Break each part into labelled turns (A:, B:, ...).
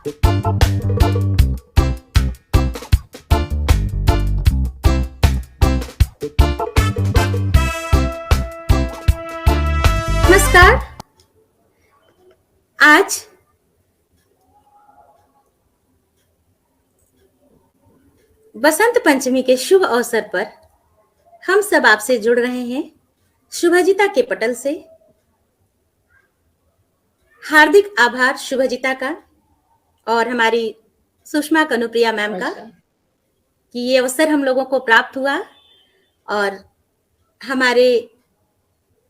A: नमस्कार। आज बसंत पंचमी के शुभ अवसर पर हम सब आपसे जुड़ रहे हैं शुभजिता के पटल से। हार्दिक आभार शुभजिता का और हमारी सुषमा कनुप्रिया मैम का कि ये अवसर हम लोगों को प्राप्त हुआ और हमारे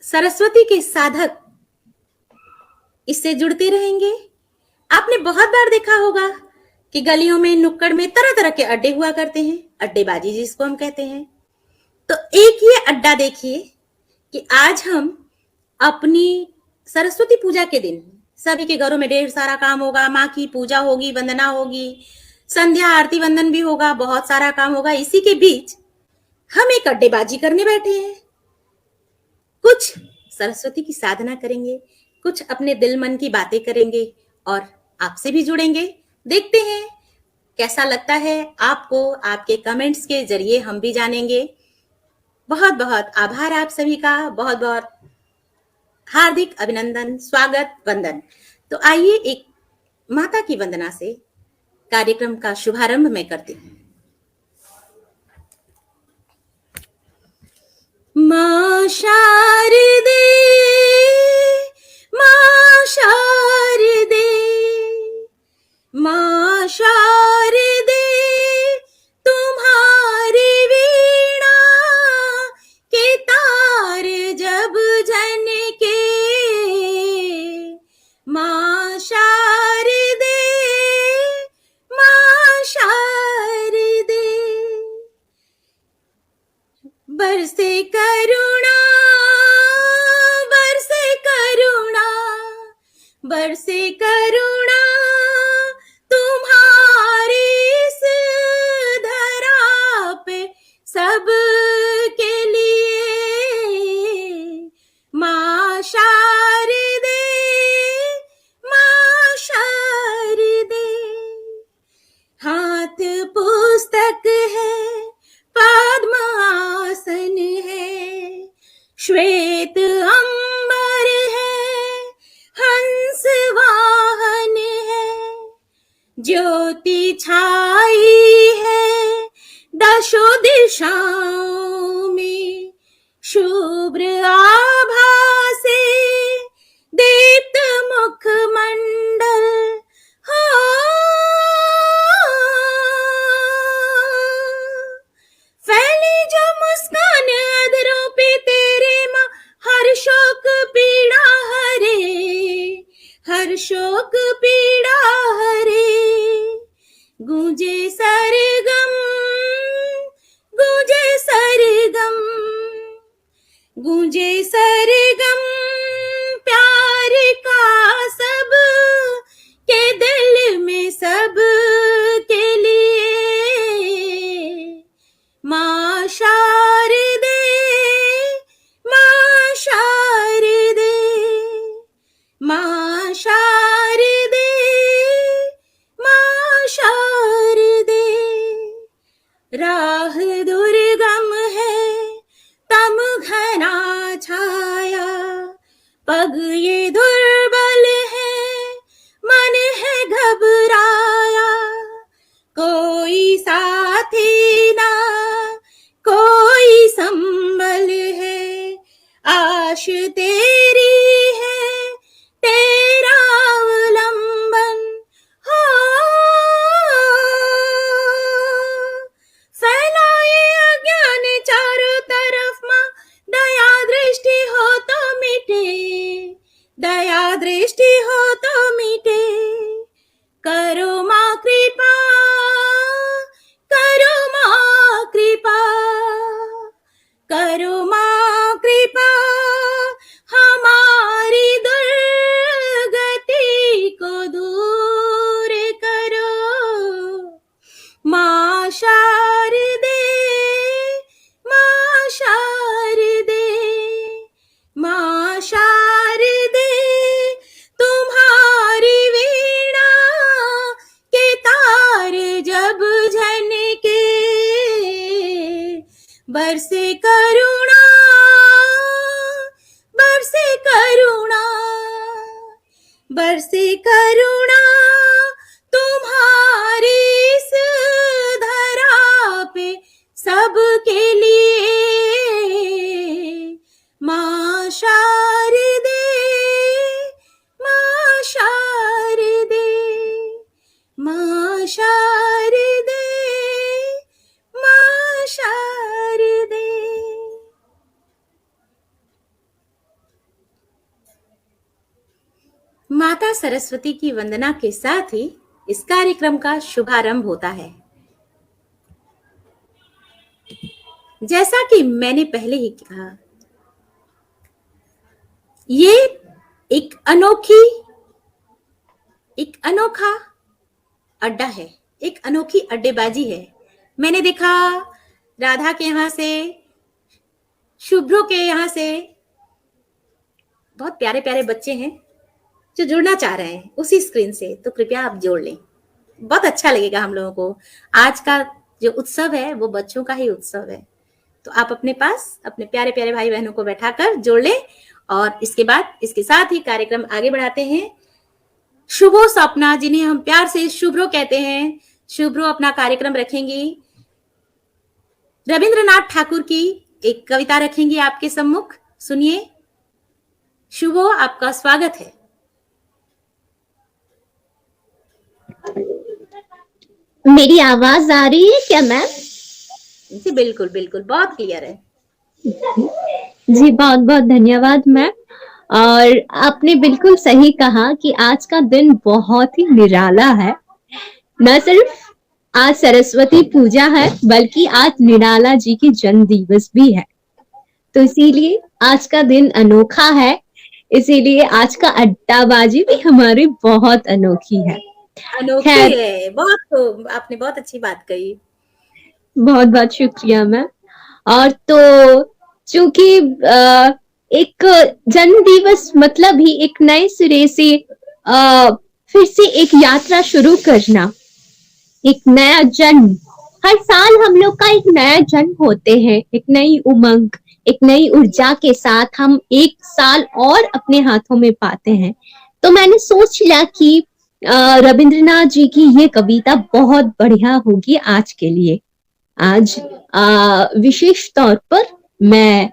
A: सरस्वती के साधक इससे जुड़ते रहेंगे। आपने बहुत बार देखा होगा कि गलियों में, नुक्कड़ में तरह तरह के अड्डे हुआ करते हैं, अड्डेबाजी जिसको हम कहते हैं। तो एक ये अड्डा देखिए कि आज हम अपनी सरस्वती पूजा के दिन सभी के घरों में ढेर सारा काम होगा, माँ की पूजा होगी, वंदना होगी, संध्या आरती वंदन भी होगा, बहुत सारा काम होगा। इसी के बीच हम एक अड्डेबाजी करने बैठे हैं। कुछ सरस्वती की साधना करेंगे, कुछ अपने दिल मन की बातें करेंगे और आपसे भी जुड़ेंगे। देखते हैं कैसा लगता है आपको। आपके कमेंट्स के जरिए हम भी जानेंगे। बहुत बहुत आभार आप सभी का, बहुत बहुत हार्दिक अभिनंदन, स्वागत, वंदन। तो आइए एक माता की वंदना से कार्यक्रम का शुभारंभ मैं करती हूँ। माँ शारदे, माँ शारदे, माँ शारदे, तुम्हारी वीणा के तार जब झनके, माँ शारदे, माँ शारदे, बरसे करुणा, बरसे करुणा, बरसे करुणा तुम्हारी इस धरा पे सब के लिए, माँ शारदे, माँ शारदे। हाथ पुस्तक है, पद्म आसन है, श्वेत अंबर है, हंस वाहन है, ज्योति छाई है दशो दिशाओं में, शुभ्र आभा से दीप्त मुख मंडल हो, फैली जो मुस्कान अधरों पे तेरे माँ, हर शोक पीड़ा हरे, हर शोक पीड़ा हरे। गूंजे सरगम, गूंजे सरगम, गूंजे सरगम प्यार का सब के दिल में, सब के लिए, माँ शारदे, माँ शारदे, माँ शारदे, माँ शारदे। राह दुर्गम है, तम घना छाया, पग ये दुर्बल है, मन है घबराया, कोई साथी ना, कोई संबल है, आश तेरी है, तेरा अवलंबन हो, फैलाए अज्ञान चारों तरफ माँ, दया दृष्टि हो तो मिटे, दया दृष्टि हो तो मिटे, करो माँ कृपा, करो माँ कृपा, करो माँ कृपा, हम बरसे करुणा, बरसे करुणा, बरसे करुणा तुम्हारी इस धरा पे सबके लिए। माँ शारदे, माँ शारदे, माँ शारदे, माँ शारदे। माता सरस्वती की वंदना के साथ ही इस कार्यक्रम का शुभारंभ होता है। जैसा कि मैंने पहले ही कहा, ये एक अनोखा अड्डा है, एक अनोखी अड्डेबाजी है। मैंने देखा राधा के यहाँ से, शुभ्रो के यहाँ से बहुत प्यारे प्यारे बच्चे हैं जो जुड़ना चाह रहे हैं उसी स्क्रीन से, तो कृपया आप जोड़ लें, बहुत अच्छा लगेगा हम लोगों को। आज का जो उत्सव है वो बच्चों का ही उत्सव है, तो आप अपने पास अपने प्यारे प्यारे भाई बहनों को बैठाकर जोड़ लें। और इसके बाद इसके साथ ही कार्यक्रम आगे बढ़ाते हैं। शुभो सपना, जिन्हें हम प्यार से शुभ्रो कहते हैं, शुभ्रो अपना कार्यक्रम रखेंगी। रविंद्रनाथ ठाकुर की एक कविता रखेंगी आपके सम्मुख, सुनिए। शुभो, आपका स्वागत है।
B: मेरी आवाज आ रही है क्या मैम?
A: जी बिल्कुल बिल्कुल, बहुत क्लियर है
B: जी, बहुत बहुत धन्यवाद मैम। और आपने बिल्कुल सही कहा कि आज का दिन बहुत ही निराला है। न सिर्फ आज सरस्वती पूजा है, बल्कि आज निराला जी की जन्म दिवस भी है, तो इसीलिए आज का दिन अनोखा है। इसीलिए आज का अड्डाबाजी भी हमारी बहुत अनोखी है।
A: अनोखी है, बहुत, तो आपने बहुत अच्छी बात कही।
B: बहुत बहुत शुक्रिया मैम। और तो चूंकि एक जन्म दिवस मतलब ही एक नए सिरे से फिर से एक यात्रा शुरू करना, एक नया जन्म। हर साल हम लोग का एक नया जन्म होते हैं, एक नई उमंग, एक नई ऊर्जा के साथ हम एक साल और अपने हाथों में पाते हैं। तो मैंने सोच लिया कि रविंद्रनाथ जी की ये कविता बहुत बढ़िया होगी आज के लिए। आज विशेष तौर पर मैं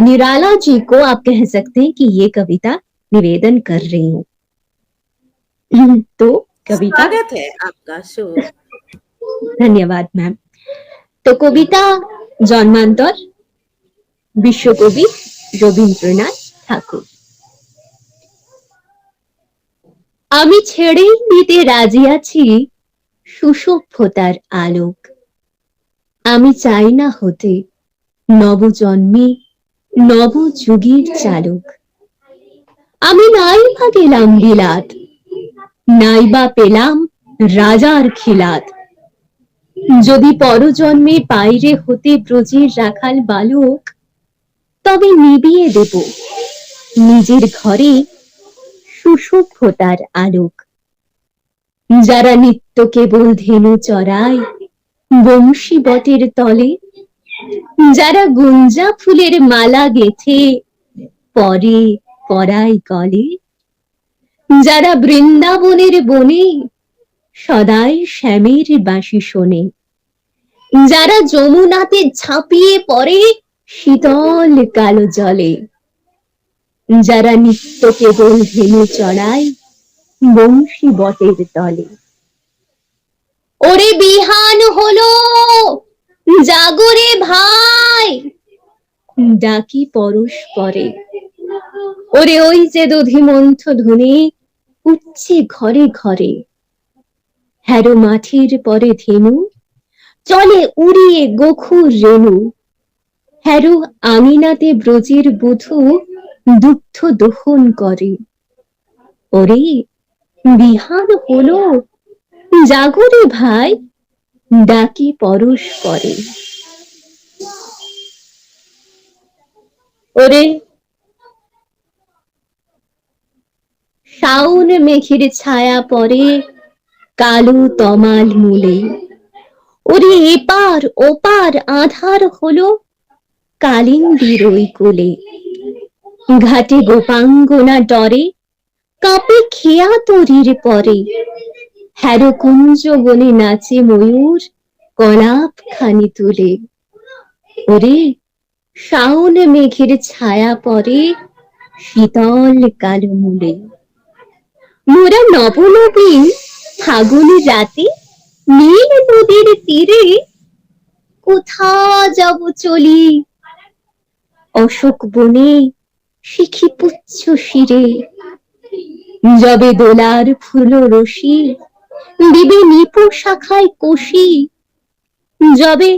B: निराला जी को, आप कह सकते हैं कि ये कविता निवेदन कर रही हूँ। तो कविता,
A: स्वागत है आपका, शुभ।
B: धन्यवाद मैम। तो कविता जन्मांतर বিশ্বকবি রবীন্দ্রনাথ ঠাকুর। আমি ছেড়েই দিতে রাজি আছি সুসভ্যতার আলোক। আমি চাই না হতে নবজন্মে নবযুগের চালক। আমি নাই বা গেলাম বিলাত, নাই বা পেলাম রাজার খিলাত। যদি পরজন্মে বাইরে হতে ব্রজের রাখাল বালক, তবে নিবিয়ে দেব নিজের ঘরে সুসভ্যতার আলোক। যারা নিত্য কেবল ধেনু চড়ায় বংশী বটের তলে, যারা গুঞ্জা ফুলের মালা গেথে পরে পরায় গলে, যারা বৃন্দাবনের বনে সদাই শ্যামের বাঁশি শোনে, যারা যমুনাতে ঝাঁপিয়ে পড়ে শীতল কালো জলে, যারা নিত্য কেবল ধেনু চড়ায় বংশী বটের তলে। ওরে বিহান হলো জাগরে ভাই, ডাকি পরস্পরে। ওরে ওই যে দধিমন্থ ধ্বনি উঠছে ঘরে ঘরে। হ্যারো মাঠের পরে ধেনু চলে উড়িয়ে গোখুর রেণু। হ্যারো আমিনাতে ব্রজের বধূ দুগ্ধ দহন করে। ওরে বিহান হলো জাগরে ভাই, ডাকি পরস্পরে। ওরে শাওন মেঘের ছায়া পড়ে কালো তমাল মূলে। ওরে এপার ওপার আধার হলো কালিন্দী রই কোলে, ঘাটে গোপাঙ্গনা ডরে, কাঁপে খেয়া তরির পরে, হ্যারো কুঞ্জ বনে নাচে ময়ূর কলাপ খানি তুলে। ওরে শাওন মেঘের ছায়া পরে শীতল কালো মূলে, মোরা নবনবীন ফাগুন রাতে নীল নদীর তীরে কোথা যাব চলি, অশোক বনে শিখি পুচ্ছ শিরে, যবে দোলার ফুল রশি দিবে নিপু শাখায় কষি, যবে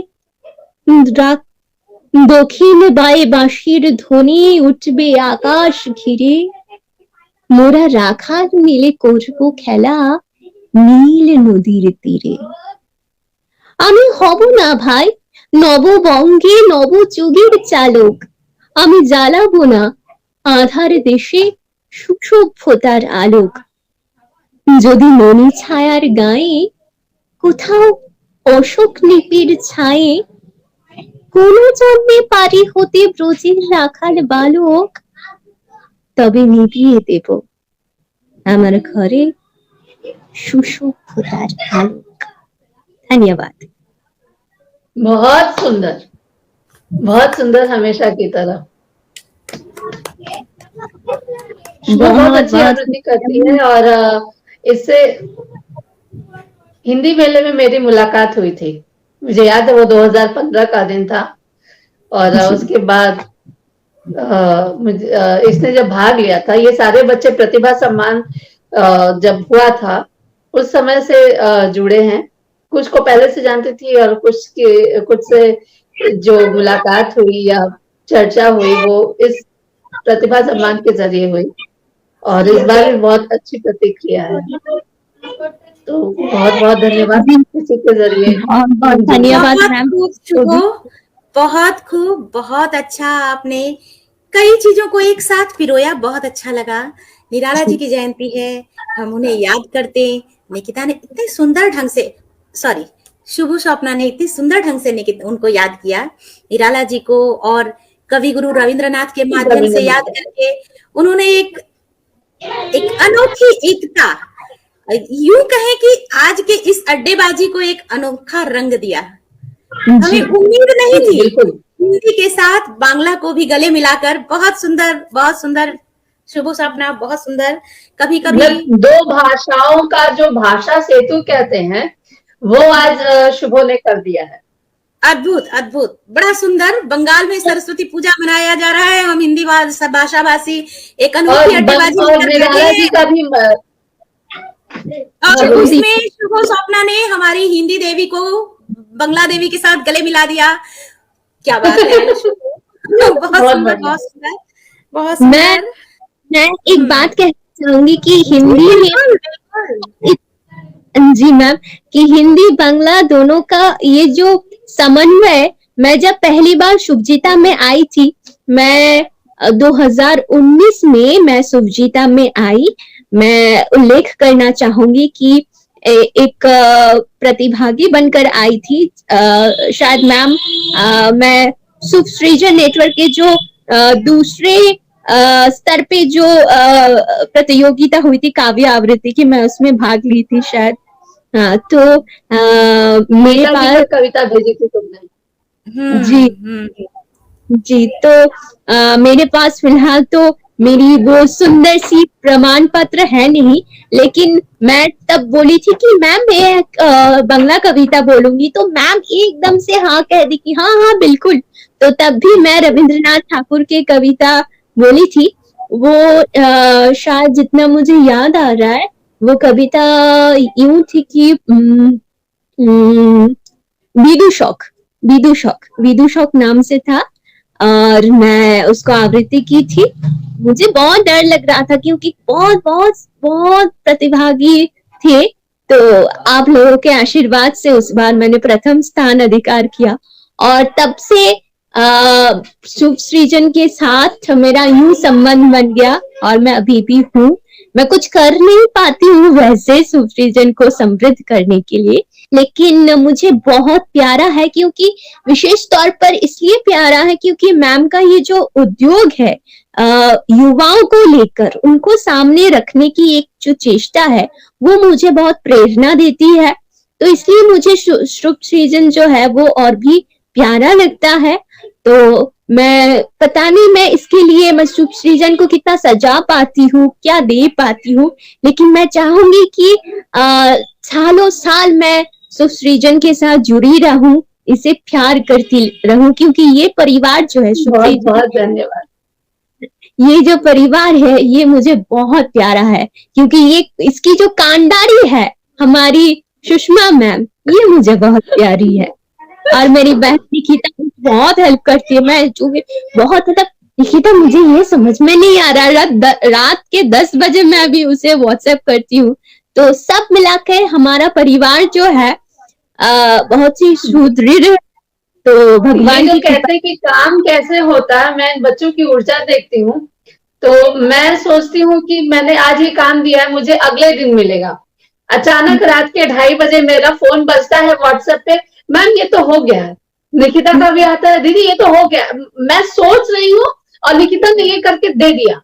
B: দক্ষিণ বায়ে বাঁশির ধ্বনি উঠবে আকাশ ঘিরে, মোরা রাখাল মিলে করব খেলা নীল নদীর তীরে। আমি হব না ভাই নববঙ্গে নবযুগের চালক, আমি জ্বালাবো না আধার দেশে সুসভ্যতার আলোক। যদি মনি ছায়ার গায়ে কোথাও অশোক লিপির ছায়ে কোন জন্মে পারি হতে ব্রজের রাখাল বালক, তবে নিভিয়ে দেব আমার ঘরে সুসভ্যতার আলোক। धन्यवाद।
C: बहुत सुंदर हमेशा की तरह। बहुत अच्छी आवृत्ति करती है। और इससे हिंदी मेले में मेरी मुलाकात हुई थी, मुझे याद है वो 2015 का दिन था। और उसके बाद इसने जब भाग लिया था, ये सारे बच्चे प्रतिभा सम्मान जब हुआ था उस समय से जुड़े हैं, कुछ को पहले से जानती थी और कुछ से जो मुलाकात हुई या चर्चा हुई वो इस प्रतिभा सम्मान के जरिए हुई। और इस बार भी बहुत अच्छी प्रतिक्रिया है, तो बहुत बहुत धन्यवाद इसी के जरिए।
B: बहुत धन्यवाद मैम।
A: बहुत खूब, बहुत अच्छा, आपने कई चीजों को एक साथ पिरोया, बहुत अच्छा लगा। निराला जी की जयंती है, हम उन्हें याद करते। निकिता ने इतने सुंदर ढंग से, सॉरी शुभु स्वप्ना ने इतनी सुंदर ढंग से उनको याद किया, निराला जी को, और कवि गुरु रविंद्रनाथ के माध्यम से याद करके उन्होंने एक अनोखी एकता, यूं कहें कि आज के इस अड्डेबाजी को एक अनोखा रंग दिया। हमें उम्मीद नहीं थी हिंदी के साथ बांग्ला को भी गले मिलाकर। बहुत सुंदर, बहुत सुंदर शुभ सपना, बहुत सुंदर। कभी कभी
C: दो भाषाओं का जो भाषा सेतु कहते हैं वो आज शुभो ने कर दिया है।
A: अद्भुत, अद्भुत, बड़ा सुंदर। बंगाल में सरस्वती पूजा मनाया जा रहा है, हम हिंदी भाषा भाषी एक अनोखी अड्डेबाजी कर रहे हैं। और उसमें शुभ सपना ने हमारी हिंदी देवी को बंगला देवी के साथ गले मिला दिया। क्या बात है। बहुत सुंदर, बहुत सुंदर, बहुत सुंदर।
B: मैं एक बात कहना चाहूंगी कि हिंदी में जी मैम, कि हिंदी बांग्ला दोनों का ये जो समन्वय, मैं जब पहली बार शुभजीता में आई थी, मैं 2019 में मैं शुभजीता में आई, मैं उल्लेख करना चाहूंगी कि एक प्रतिभागी बनकर आई थी, शायद मैम मैं शुभसृजन नेटवर्क के जो दूसरे स्तर पे जो प्रतियोगिता हुई थी काव्य आवृत्ति की, मैं उसमें भाग ली थी शायद। हाँ, तो मेरे पास
C: कविता भेजी थी तुमने।
B: जी, तो मेरे पास फिलहाल तो मेरी वो सुंदर सी प्रमाण पत्र है नहीं, लेकिन मैं तब बोली थी कि मैम मैं बांग्ला कविता बोलूंगी, तो मैम एकदम से हाँ कह दी कि हाँ हाँ बिल्कुल। तो तब भी मैं रविंद्रनाथ ठाकुर की कविता बोली थी। वो शायद जितना मुझे याद आ रहा है वो कविता यूं थी कि विदूषक नाम से था, और मैं उसको आवृत्ति की थी। मुझे बहुत डर लग रहा था क्योंकि बहुत बहुत बहुत प्रतिभागी थे, तो आप लोगों के आशीर्वाद से उस बार मैंने प्रथम स्थान अधिकार किया, और तब से शुभसृजन के साथ मेरा यूं संबंध बन गया, और मैं अभी भी हूँ। मैं कुछ कर नहीं पाती हूँ वैसे शुभसृजन को समृद्ध करने के लिए, लेकिन मुझे बहुत प्यारा है, क्योंकि विशेष तौर पर इसलिए प्यारा है क्योंकि मैम का ये जो उद्योग है युवाओं को लेकर उनको सामने रखने की एक जो चेष्टा है वो मुझे बहुत प्रेरणा देती है। तो इसलिए मुझे शुभ सृजन जो है वो और भी प्यारा लगता है। तो मैं पता नहीं मैं इसके लिए मैं शुभ सृजन को कितना सजा पाती हूँ, क्या दे पाती हूँ, लेकिन मैं चाहूंगी कि सालों साल मैं शुभ सृजन के साथ जुड़ी रहूं, इसे प्यार करती रहूं, क्योंकि ये परिवार जो है
C: बहुत बहुत धन्यवाद।
B: ये जो परिवार है ये मुझे बहुत प्यारा है, क्योंकि ये इसकी जो कांडारी है हमारी सुषमा मैम, ये मुझे बहुत प्यारी है। और मेरी बहन निकिता बहुत हेल्प करती है। मैं जो बहुत मतलब निकिता मुझे ये समझ में नहीं आ रहा, रात के 10 बजे मैं अभी उसे व्हाट्सएप करती हूँ। तो सब मिलाकर हमारा परिवार जो है बहुत ही सुदृढ़। तो भगवान
C: जो कहते हैं कि काम कैसे होता है, मैं बच्चों की ऊर्जा देखती हूँ तो मैं सोचती हूँ कि मैंने आज ये काम दिया है, मुझे अगले दिन मिलेगा। अचानक रात के 2:30 बजे मेरा फोन बजता है व्हाट्सएप पे, मैम ये तो हो गया है। निकिता का भी आता है, दीदी ये तो हो गया, मैं सोच रही हूँ और निकिता ने ये करके दे दिया।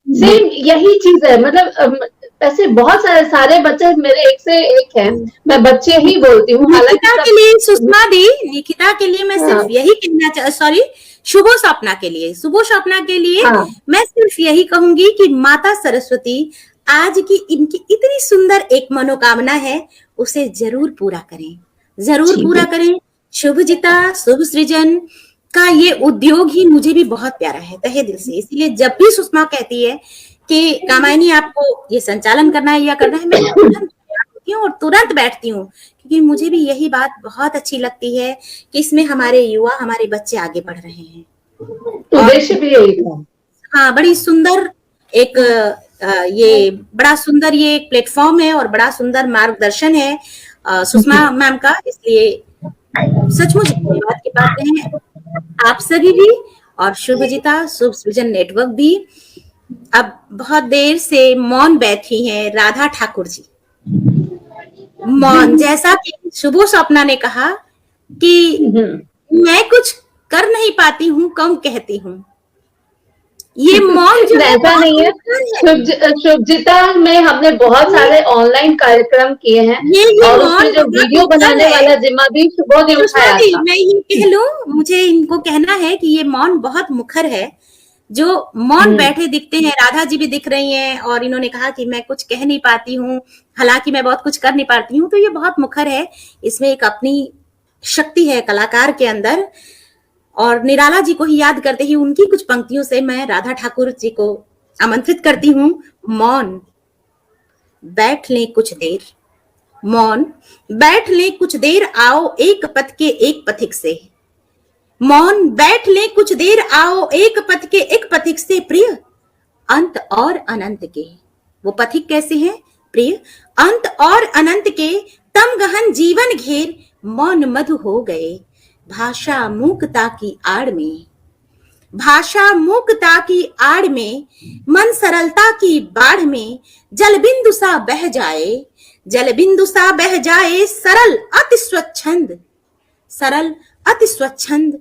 C: सेम यही चीज है, मतलब ऐसे बहुत सारे बच्चे मेरे एक से एक हैं, मैं बच्चे ही बोलती हूँ।
A: निकिता के लिए सुषमा दी, निकिता के लिए मैं सिर्फ यही कहना सॉरी शुभो सपना के लिए, शुभो सपना के लिए मैं सिर्फ यही कहूंगी कि माता सरस्वती आज की इनकी इतनी सुंदर एक मनोकामना है, उसे जरूर पूरा करें, जरूर पूरा करें। शुभजिता शुभ सृजन का ये उद्योग ही मुझे भी बहुत प्यारा है तहे दिल से। इसलिए जब भी सुषमा कहती है कि कामायनी आपको ये संचालन करना है या करना है, मैं और तुरंत बैठती हूँ, क्योंकि मुझे भी यही बात बहुत अच्छी लगती है कि इसमें हमारे युवा हमारे बच्चे आगे बढ़ रहे हैं।
C: उद्देश्य भी यही था।
A: हाँ, बड़ी सुंदर एक ये बड़ा सुंदर ये एक प्लेटफॉर्म है और बड़ा सुंदर मार्गदर्शन है सुषमा मैम का। इसलिए सचमुच धन्यवाद की बातें हैं आप सभी भी और शुभजिता शुभ सृजन नेटवर्क भी। अब बहुत देर से मौन बैठी हैं राधा ठाकुर जी, मौन, जैसा कि शुभो सपना ने कहा कि मैं कुछ कर नहीं पाती हूँ, कम कहती हूँ। ये मौन जो
C: ऐसा नहीं है। शुभजिता में हमने बहुत सारे ऑनलाइन कार्यक्रम किए हैं और उसमें जो वीडियो बनाने वाला जिम्मा भी शुभो ने उठाया था।
A: मैं ये कह लूं, मुझे इनको कहना है कि ये मौन बहुत मुखर है। जो मौन बैठे दिखते हैं, राधा जी भी दिख रही हैं और इन्होंने कहा कि मैं कुछ कह नहीं पाती हूँ, हालांकि मैं बहुत कुछ कर नहीं पाती हूँ, तो ये बहुत मुखर है। इसमें एक अपनी शक्ति है कलाकार के अंदर। और निराला जी को ही याद करते ही उनकी कुछ पंक्तियों से मैं राधा ठाकुर जी को आमंत्रित करती हूँ। मौन बैठ लें कुछ देर, मौन बैठ लें कुछ देर, आओ एक पथ के एक पथिक से। मौन बैठ लें कुछ देर, आओ एक पथ के एक पथिक से। प्रिय अंत और अनंत के, वो पथिक कैसे हैं? प्रिय अंत और अनंत के, तम गहन जीवन घेर, मौन मधु हो गए भाषा मूकता की आड़ में। भाषा मूकता की आड़ में, मन सरलता की बाढ़ में, जल बिंदु सा बह जाए, जल बिंदु सा बह जाए, सरल अति स्वच्छंद, सरल अति स्वच्छंद।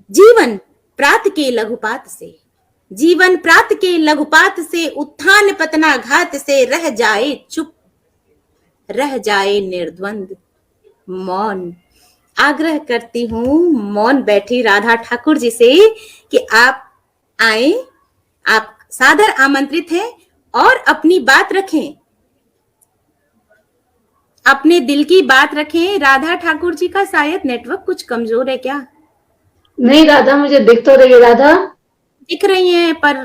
A: जीवन प्रात के लघुपात से, जीवन प्रात के लघुपात से, उत्थान पतना घात से, रह जाए चुप, रह जाए निर्द्वंद। मौन आग्रह करती हूँ मौन बैठी राधा ठाकुर जी से कि आप आए, आप सादर आमंत्रित हैं और अपनी बात रखें, अपने दिल की बात रखें। राधा ठाकुर जी का शायद नेटवर्क कुछ कमजोर है क्या?
C: नहीं राधा, मुझे दिख तो रही है। राधा
A: दिख रही हैं पर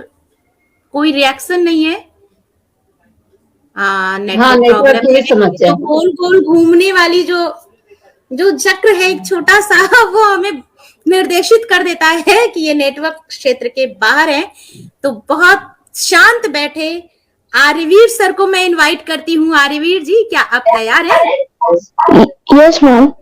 A: कोई रिएक्शन नहीं है। नेटवर्क प्रॉब्लम है। तो गोल गोल घूमने वाली जो चक्र है एक छोटा सा, वो हमें निर्देशित कर देता है कि ये नेटवर्क क्षेत्र के बाहर है। तो बहुत शांत बैठे आर्यवीर सर को मैं इनवाइट करती हूँ। आर्यवीर जी, क्या आप तैयार हैं?
D: Yes ma'am.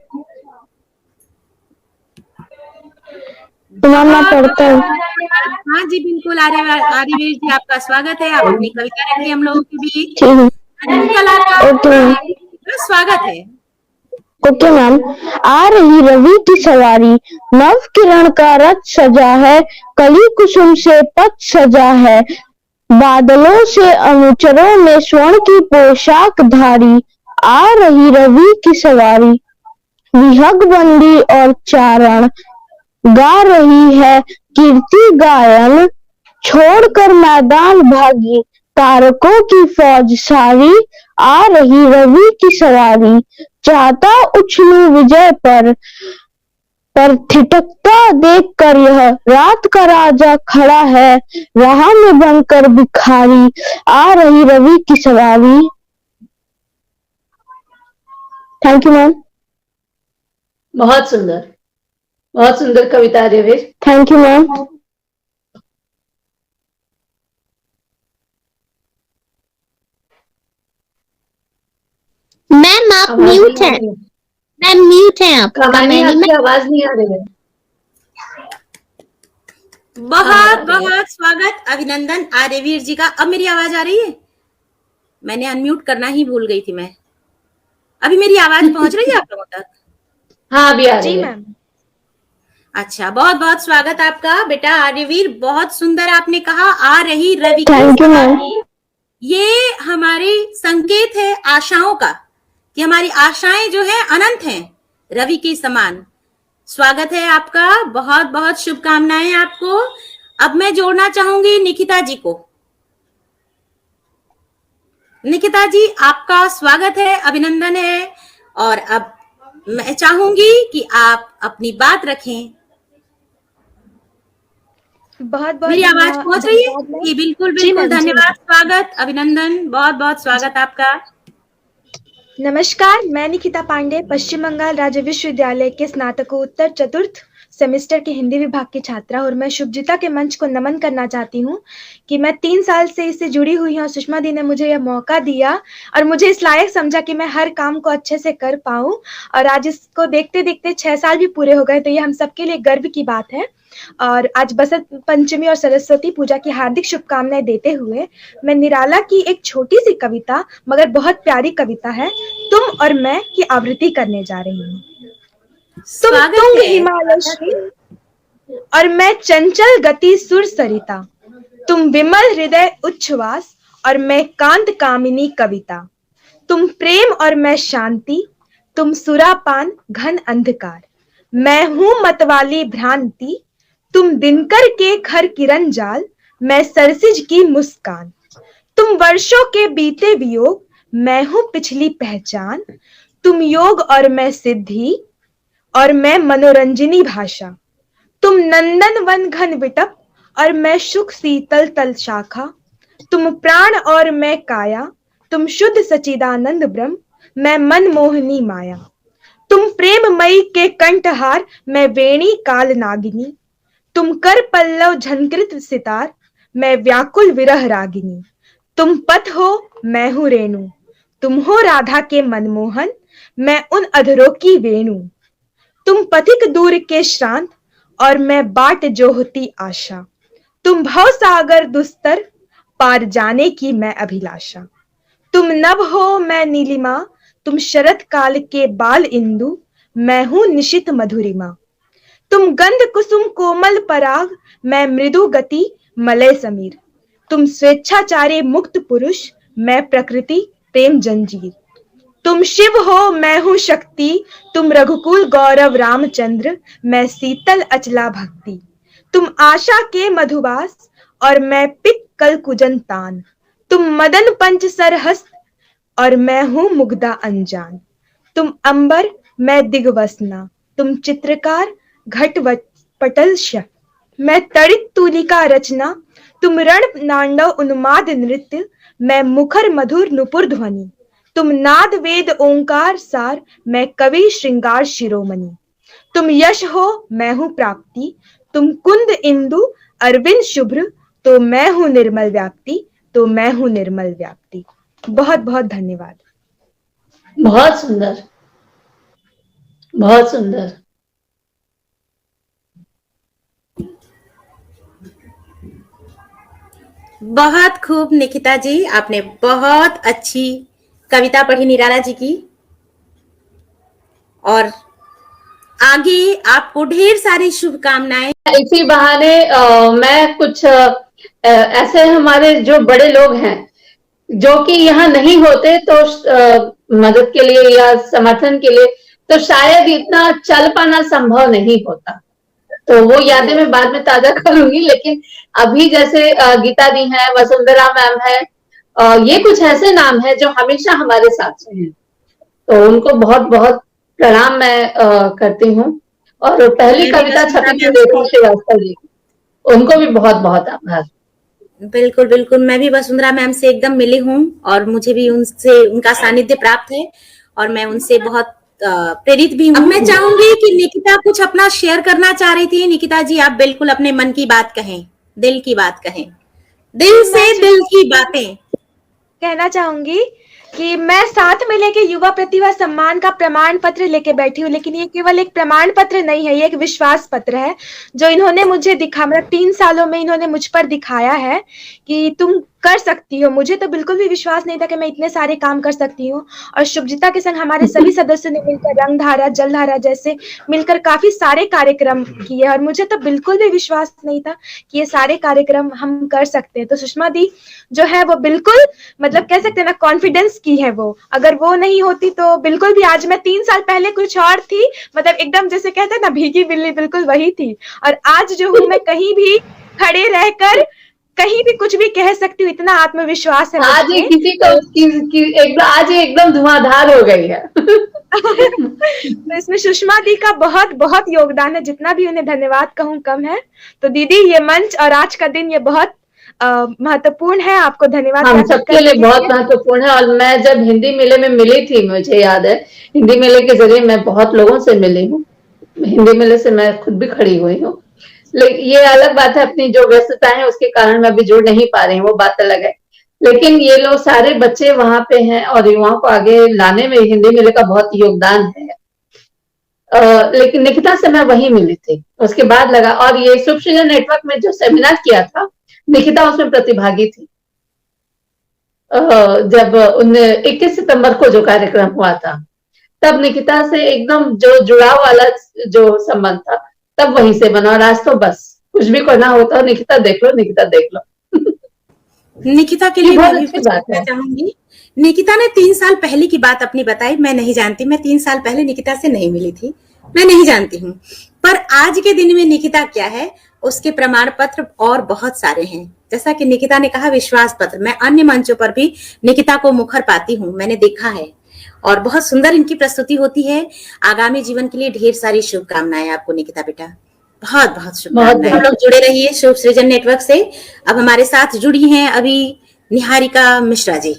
D: मैं पढ़ता हूँ।
A: हाँ जी बिल्कुल आर्यवीर जी, आपका स्वागत है। आप अपनी कविता रखिए हम लोगों के बीच। कलाकार स्वागत है।
B: Okay ma'am. आ रही रवि की सवारी, नव किरण का रथ सजा है, कली कुसुम से पथ सजा है, बादलों से अनुचरों में स्वर्ण की पोशाक धारी, आ रही रवि की सवारी। विहग बंदी और चारण गा रही है कीर्ति गायन, छोड़कर मैदान भागी तारकों की फौज सारी, आ रही रवि की सवारी। चाहता उछलूं विजय पर ठिठकता देख कर यह रात का राजा खड़ा है, राह में बनकर भिखारी, आ रही रवि की सवारी। Thank you ma'am.
C: बहुत सुंदर कविता Aryaveer.
B: Thank you ma'am. Ma'am आप म्यूट हैं। मैम म्यूट हैं आप।
C: कमानी, आपकी आवाज नहीं आ रही है।
A: बहुत स्वागत, अभिनंदन आर्यवीर जी का। अब मेरी आवाज आ रही है? मैंने अनम्यूट करना ही भूल गई थी मैं। अभी मेरी आवाज पहुंच रही है आप लोगों तक?
C: हाँ, अभी आ रही है।
D: मैम।
A: अच्छा, बहुत बहुत स्वागत आपका बेटा आर्यवीर। बहुत सुंदर आपने कहा, आ रही रवि की
B: थैंक यू मैम।
A: सवारी। ये हमारे संकेत है आशाओं का, कि हमारी आशाएं जो है अनंत हैं, रवि के समान। स्वागत है आपका, बहुत बहुत शुभकामनाएं आपको। अब मैं जोड़ना चाहूंगी निकिता जी को। निकिता जी, आपका स्वागत है, अभिनंदन है। और अब मैं चाहूंगी कि आप अपनी बात रखें।
D: बहुत
A: मेरी आवाज पहुंच रही है? जी बिल्कुल बिल्कुल, धन्यवाद, स्वागत, अभिनंदन, बहुत बहुत स्वागत आपका।
D: नमस्कार, मैं निकिता पांडे पश्चिम बंगाल राज्य विश्वविद्यालय के स्नातकोत्तर चतुर्थ सेमेस्टर के हिंदी विभाग की छात्रा, और मैं शुभजिता के मंच को नमन करना चाहती हूँ कि मैं 3 साल से इससे जुड़ी हुई हूँ। सुषमा दी ने मुझे यह मौका दिया और मुझे इस लायक समझा कि मैं हर काम को अच्छे से कर पाऊँ, और आज इसको देखते देखते 6 साल भी पूरे हो गए, तो ये हम सबके लिए गर्व की बात है। और आज बसंत पंचमी और सरस्वती पूजा की हार्दिक शुभकामनाएं देते हुए मैं निराला की एक छोटी सी कविता, मगर बहुत प्यारी कविता है, तुम और मैं की आवृत्ति करने जा रही हूँ। तुम तुंग हिमालय श्री और मैं चंचल गति सुर सरिता, तुम विमल हृदय उच्छ्वास और मैं कांत कामिनी कविता, तुम प्रेम और मैं शांति, तुम सुरापान घन अंधकार, मैं हूं मतवाली भ्रांति, तुम दिनकर के खर किरण जाल, मैं सरसिज की मुस्कान, तुम वर्षों के बीते वियोग, मैं हूं पिछली पहचान, तुम योग और मैं सिद्धि और मैं मनोरंजनी भाषा, तुम नंदन वन घन विटप और मैं सुख शीतल तल शाखा, तुम प्राण और मैं काया, तुम शुद्ध सचिदानंद ब्रह्म, मैं मन मोहनी माया, तुम प्रेममयी के कंठहार, मैं वेणी काल नागिनी, तुम कर पल्लव झनकृत सितार, मैं व्याकुल विरह रागिनी, तुम पथ हो मैं हूं रेणु, तुम हो राधा के मनमोहन, मैं उन अधरों की वेणु, तुम पथिक दूर के श्रांत और मैं बाट जोहती आशा, तुम भव सागर दुस्तर पार जाने की मैं अभिलाषा, तुम नभ हो मैं नीलिमा, तुम शरत काल के बाल इंदु, मैं हूं निशित मधुरिमा, तुम गंध कुसुम कोमल पराग, मैं मृदु गति मलय समीर, तुम स्वेच्छाचारी मुक्त पुरुष, मैं प्रकृति प्रेम जंजीर, तुम शिव हो मैं हूं शक्ति, तुम रघुकुल गौरव रामचंद्र, मैं शीतल अचला भक्ति, तुम आशा के मधुबास और मैं पिक कल कुजन तान, तुम मदन पंच सरहस्त और मैं हूं मुग्धा अनजान, तुम अंबर मैं दिगवसना, तुम चित्रकार घट पटल श, मैं तड़ित तूलिका रचना, तुम रण नांडव उन्माद नृत्य, मैं मुखर मधुर नुपुर ध्वनि, तुम नाद वेद ओंकार सार, मैं कवि श्रृंगार शिरोमणि, तुम यश हो मैं हूं प्राप्ति, तुम कुंद इंदु अरविंद शुभ्र, तो मैं हूं निर्मल व्याप्ति, तो मैं हूं निर्मल व्याप्ति। बहुत बहुत धन्यवाद।
C: बहुत सुंदर, बहुत सुंदर।
A: बहुत खूब निकिता जी, आपने बहुत अच्छी कविता पढ़ी निराला जी की। और आगे आपको ढेर सारी शुभकामनाएं।
C: इसी बहाने मैं कुछ ऐसे हमारे जो बड़े लोग हैं जो कि यहाँ नहीं होते तो मदद के लिए या समर्थन के लिए, तो शायद इतना चल पाना संभव नहीं होता। तो वो यादें मैं बाद में ताजा करूंगी, लेकिन अभी जैसे गीता दी है, वसुंधरा मैम है, ये कुछ ऐसे नाम है जो हमेशा हमारे साथ हैं, तो उनको बहुत बहुत प्रणाम मैं करती हूँ। और पहली कविता छपी थी रेखा श्रीवास्तव जी, उनको भी बहुत बहुत आभार।
A: बिल्कुल बिल्कुल, मैं भी वसुंधरा मैम से एकदम मिली हूँ और मुझे भी उनसे उनका सानिध्य प्राप्त है और मैं उनसे बहुत प्रेरित भी हूँ। अब मैं चाहूंगी कि निकिता कुछ अपना शेयर करना चाह रही थी। निकिता जी, आप बिल्कुल अपने मन की बात कहें, दिल की बात कहें, दिल से दिल की बातें।
D: कहना चाहूंगी कि मैं साथ में लेके युवा प्रतिभा सम्मान का प्रमाण पत्र लेके बैठी हूँ, लेकिन ये केवल एक प्रमाण पत्र नहीं है, ये एक विश्वास पत्र है जो इन्होंने मुझे मतलब 3 सालों में इन्होंने मुझ पर दिखाया है कि तुम कर सकती हो। मुझे तो बिल्कुल भी विश्वास नहीं था कि मैं इतने सारे काम कर सकती हूँ, और शुभजिता के संग हमारे सभी सदस्यों ने मिलकर रंगधारा, जलधारा जैसे मिलकर काफी सारे कार्यक्रम किए और मुझे तो बिल्कुल भी विश्वास नहीं था कि ये सारे कार्यक्रम हम कर सकते हैं। तो सुषमा दी जो है वो बिल्कुल मतलब कह सकते हैं ना कॉन्फिडेंस की है वो, अगर वो नहीं होती तो बिल्कुल भी आज मैं 3 साल पहले कुछ और थी, मतलब एकदम जैसे कहते हैं ना भीगी बिल्ली, बिल्कुल वही थी। और आज जो हूँ मैं कहीं भी खड़े रहकर कहीं भी कुछ भी कह सकती हूँ, इतना आत्मविश्वास है
C: आज ये किसी को आज ये एकदम धुआंधार हो गई है।
D: तो इसमें सुषमा दी का बहुत बहुत योगदान है, जितना भी उन्हें धन्यवाद कहूँ कम है। तो दीदी ये मंच और आज का दिन ये बहुत महत्वपूर्ण है, आपको धन्यवाद
C: हम सबके लिए बहुत महत्वपूर्ण है। और मैं जब हिंदी मेले में मिली थी, मुझे याद है हिंदी मेले के जरिए मैं बहुत लोगों से मिली हूँ, हिंदी मेले से मैं खुद भी खड़ी हुई हूँ, लेकिन ये अलग बात है अपनी जो व्यस्तता है उसके कारण मैं अभी जुड़ नहीं पा रही हूँ, वो बात अलग है। लेकिन ये लोग सारे बच्चे वहां पे हैं और युवाओं को आगे लाने में हिंदी मेले का बहुत योगदान है। लेकिन निकिता से मैं वहीं मिली थी, उसके बाद लगा। और ये शुभ सृजन नेटवर्क में जो सेमिनार किया था, निकिता उसमें प्रतिभागी थी। जब 21 सितंबर को जो कार्यक्रम हुआ था, तब निकिता से एकदम जो जुड़ाव वाला जो संबंध था तब वहीं से बना। और आज तो बस कुछ भी करना होता है निकिता देख लो, निकिता देख लो।
A: निकिता के लिए मैं भी कुछ कहना चाहूंगी। निकिता ने 3 साल पहले की बात अपनी बताई, मैं नहीं जानती, मैं 3 साल पहले निकिता से नहीं मिली थी, मैं नहीं जानती हूँ। पर आज के दिन में निकिता क्या है उसके प्रमाण पत्र और बहुत सारे हैं। जैसा कि निकिता ने कहा विश्वास पत्र, मैं अन्य मंचों पर भी निकिता को मुखर पाती हूँ, मैंने देखा है और बहुत सुंदर इनकी प्रस्तुति होती है। आगामी जीवन के लिए ढेर सारी शुभकामनाएं आपको निकिता बेटा, बहुत बहुत शुभकामनाएं। हम लोग जुड़े रहिए शुभ सृजन नेटवर्क से। अब हमारे साथ जुड़ी हैं अभी निहारिका मिश्रा जी।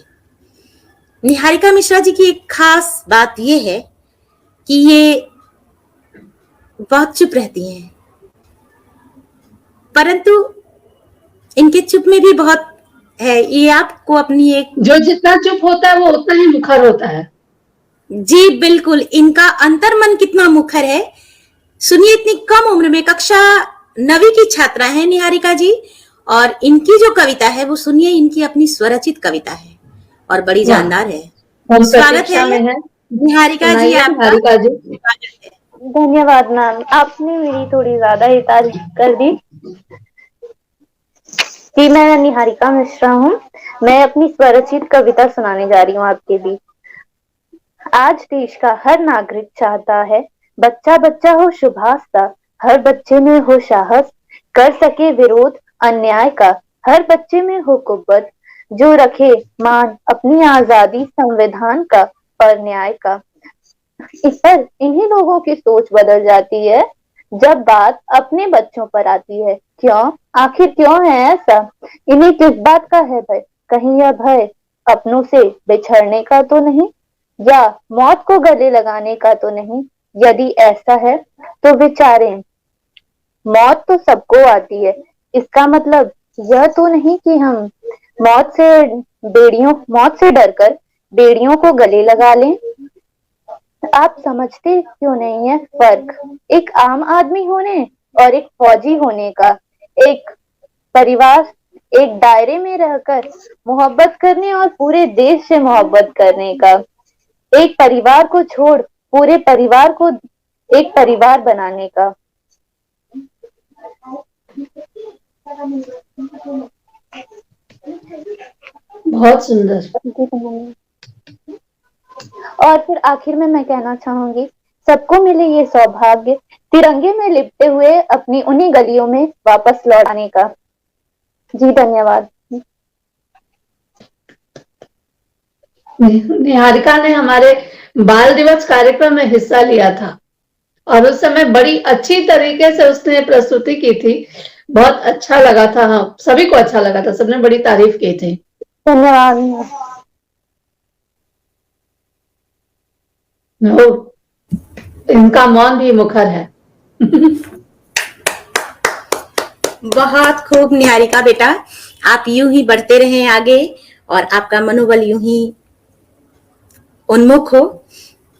A: निहारिका मिश्रा जी की एक खास बात ये है कि ये बहुत चुप रहती हैं, परंतु इनके चुप में भी बहुत है। ये आपको अपनी एक
C: जो जितना चुप होता है वो उतना ही मुखर होता है।
A: जी बिल्कुल, इनका अंतर्मन कितना मुखर है। सुनिए, इतनी कम उम्र में कक्षा 9वीं की छात्रा है निहारिका जी, और इनकी जो कविता है वो सुनिए, इनकी अपनी स्वरचित कविता है और बड़ी जानदार है। स्वागत है निहारिका जी आपका।
E: धन्यवाद मैम, आपने मेरी थोड़ी ज्यादा ही तारीफ कर दी। कि मैं निहारिका मिश्रा हूँ, मैं अपनी स्वरचित कविता सुनाने जा रही हूँ आपके बीच। आज देश का हर नागरिक चाहता है बच्चा बच्चा हो शुभास्ता, हर बच्चे में हो साहस, कर सके विरोध अन्याय का, हर बच्चे में हो कुव्वत, जो रखे मान अपनी आजादी संविधान का और न्याय का। इस पर इन्हीं लोगों की सोच बदल जाती है जब बात अपने बच्चों पर आती है। क्यों, आखिर क्यों है ऐसा? इन्हें किस बात का है भय? कहीं यह भय अपनों से बिछड़ने का तो नहीं, या मौत को गले लगाने का तो नहीं? यदि ऐसा है तो विचारें, मौत तो सबको आती है, इसका मतलब यह तो नहीं कि हम मौत से डरकर बेड़ियों को गले लगा लें। आप समझते क्यों नहीं है फर्क एक आम आदमी होने और एक फौजी होने का? एक परिवार, एक दायरे में रहकर मोहब्बत करने और पूरे देश से मोहब्बत करने का। एक परिवार को छोड़ पूरे परिवार को एक परिवार बनाने का।
C: बहुत सुंदर।
E: और फिर आखिर में मैं कहना चाहूंगी, सबको मिले ये सौभाग्य तिरंगे में लिपटे हुए अपनी उन्हीं गलियों में वापस लौट आने का। जी धन्यवाद।
C: निहारिका ने हमारे बाल दिवस कार्यक्रम में हिस्सा लिया था और उस समय बड़ी अच्छी तरीके से उसने प्रस्तुति की थी। बहुत अच्छा लगा था। हाँ, सभी को अच्छा लगा था, सबने बड़ी तारीफ की थी।
E: धन्यवाद।
C: इनका मौन भी मुखर है।
A: बहुत खूब निहारिका बेटा, आप यूं ही बढ़ते रहें आगे और आपका मनोबल यूं ही उन्मुख हो।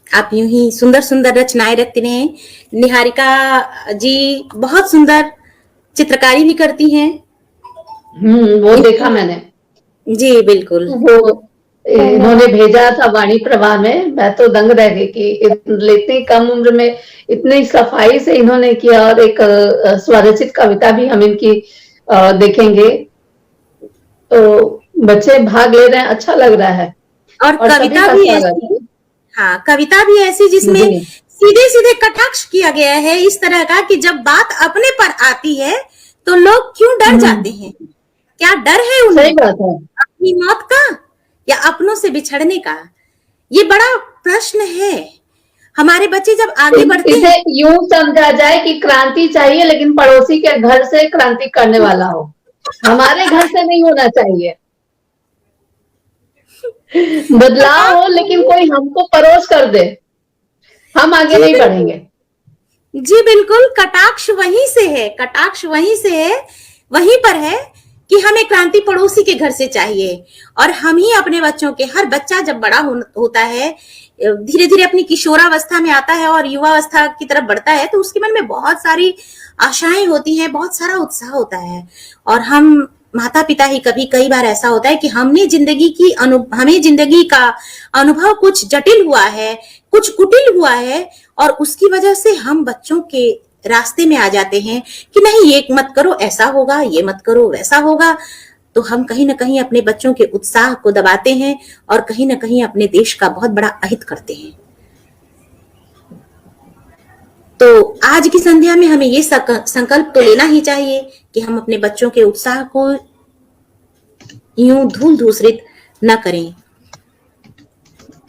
A: आप यूं ही सुंदर सुंदर रचनाएं रखती रहें। निहारिका जी बहुत सुंदर चित्रकारी भी करती हैं।
C: वो देखा मैंने।
A: जी बिल्कुल।
C: वो इन्होंने भेजा था वाणी प्रभा में, मैं तो दंग रह गई कि इतनी कम उम्र में इतनी सफाई से इन्होंने किया। और एक स्वरचित कविता भी हम इनकी देखेंगे। तो बच्चे भाग ले रहे हैं, अच्छा लग रहा है।
A: और कविता भी ऐसी, हाँ कविता भी ऐसी जिसमें सीधे सीधे कटाक्ष किया गया है इस तरह का कि जब बात अपने पर आती है तो लोग क्यों डर जाते हैं, क्या डर है उन्हें?
C: सही बात है।
A: अपनी मौत का या अपनों से बिछड़ने का, ये बड़ा प्रश्न है। हमारे बच्चे जब आगे बढ़ते हैं,
C: इसे यूं समझा जाए कि क्रांति चाहिए लेकिन पड़ोसी के घर से क्रांति करने वाला हो, हमारे घर से नहीं होना चाहिए। बदलाव हो लेकिन कोई हमको परोस कर दे, हम आगे नहीं बढ़ेंगे।
A: जी बिल्कुल, कटाक्ष वहीं से है, कटाक्ष वहीं से है, वहीं पर है कि हमें क्रांति पड़ोसी के घर से चाहिए। और हम ही अपने बच्चों के, हर बच्चा जब बड़ा होता है, धीरे धीरे अपनी किशोरावस्था में आता है और युवावस्था की तरफ बढ़ता है, तो उसके मन में बहुत सारी आशाएं होती हैं, बहुत सारा उत्साह होता है। और हम माता पिता ही कई बार ऐसा होता है कि हमें जिंदगी का अनुभव कुछ जटिल हुआ है, कुछ कुटिल हुआ है, और उसकी वजह से हम बच्चों के रास्ते में आ जाते हैं कि नहीं ये मत करो ऐसा होगा, ये मत करो वैसा होगा। तो हम कहीं ना कहीं अपने बच्चों के उत्साह को दबाते हैं और कहीं ना कहीं अपने देश का बहुत बड़ा अहित करते हैं। तो आज की संध्या में हमें ये संकल्प तो लेना ही चाहिए कि हम अपने बच्चों के उत्साह को यूं धूल धूसरित न करें।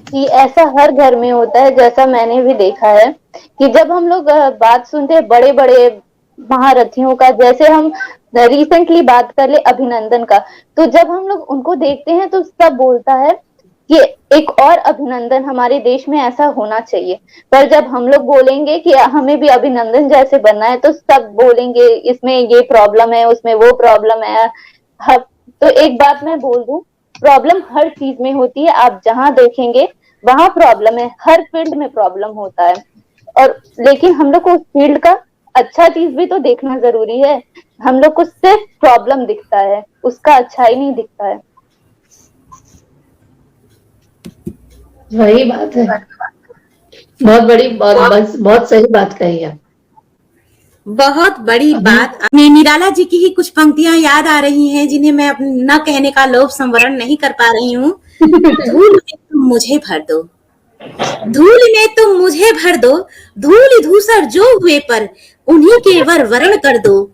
E: कि ऐसा हर घर में होता है, जैसा मैंने भी देखा है कि जब हम लोग बात सुनते हैं बड़े बड़े महारथियों का, जैसे हम रिसेंटली बात कर ले अभिनंदन का, तो जब हम लोग उनको देखते हैं तो सब बोलता है कि एक और अभिनंदन हमारे देश में ऐसा होना चाहिए। पर जब हम लोग बोलेंगे कि हमें भी अभिनंदन जैसे बनना है, तो सब बोलेंगे इसमें ये प्रॉब्लम है, उसमें वो प्रॉब्लम है। तो एक बात मैं बोल दूं, प्रॉब्लम हर चीज में होती है, आप जहां देखेंगे वहां प्रॉब्लम है, हर फील्ड में प्रॉब्लम होता है। और लेकिन हम लोग को उस फील्ड का अच्छा चीज भी तो देखना जरूरी है। हम लोग को सिर्फ प्रॉब्लम दिखता है, उसका अच्छाई नहीं दिखता है।
C: वही बात है, बहुत सही बात कही है।
A: बहुत बड़ी बात। मैं निराला जी की ही कुछ पंक्तियां याद आ रही हैं जिन्हें मैं न कहने का लोभ संवरण नहीं कर पा रही हूँ। धूल में तुम मुझे भर दो, धूल में तुम मुझे भर दो, धूल धूसर जो हुए पर उन्हीं के वरण कर दो,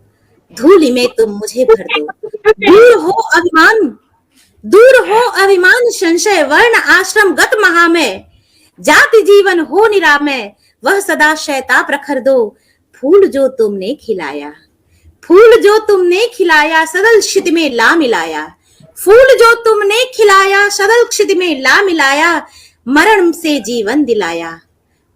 A: धूल में तुम मुझे भर दो। दूर हो अभिमान संशय, वर्ण आश्रम गत महामय, जाति जीवन हो निरामय, वह सदा शैताप रखर दो। फूल जो तुमने खिलाया, फूल जो तुमने खिलाया, सदल क्षित में ला मिलाया, फूल जो तुमने खिलाया, सदल क्षित में ला मिलाया, मरण से जीवन दिलाया,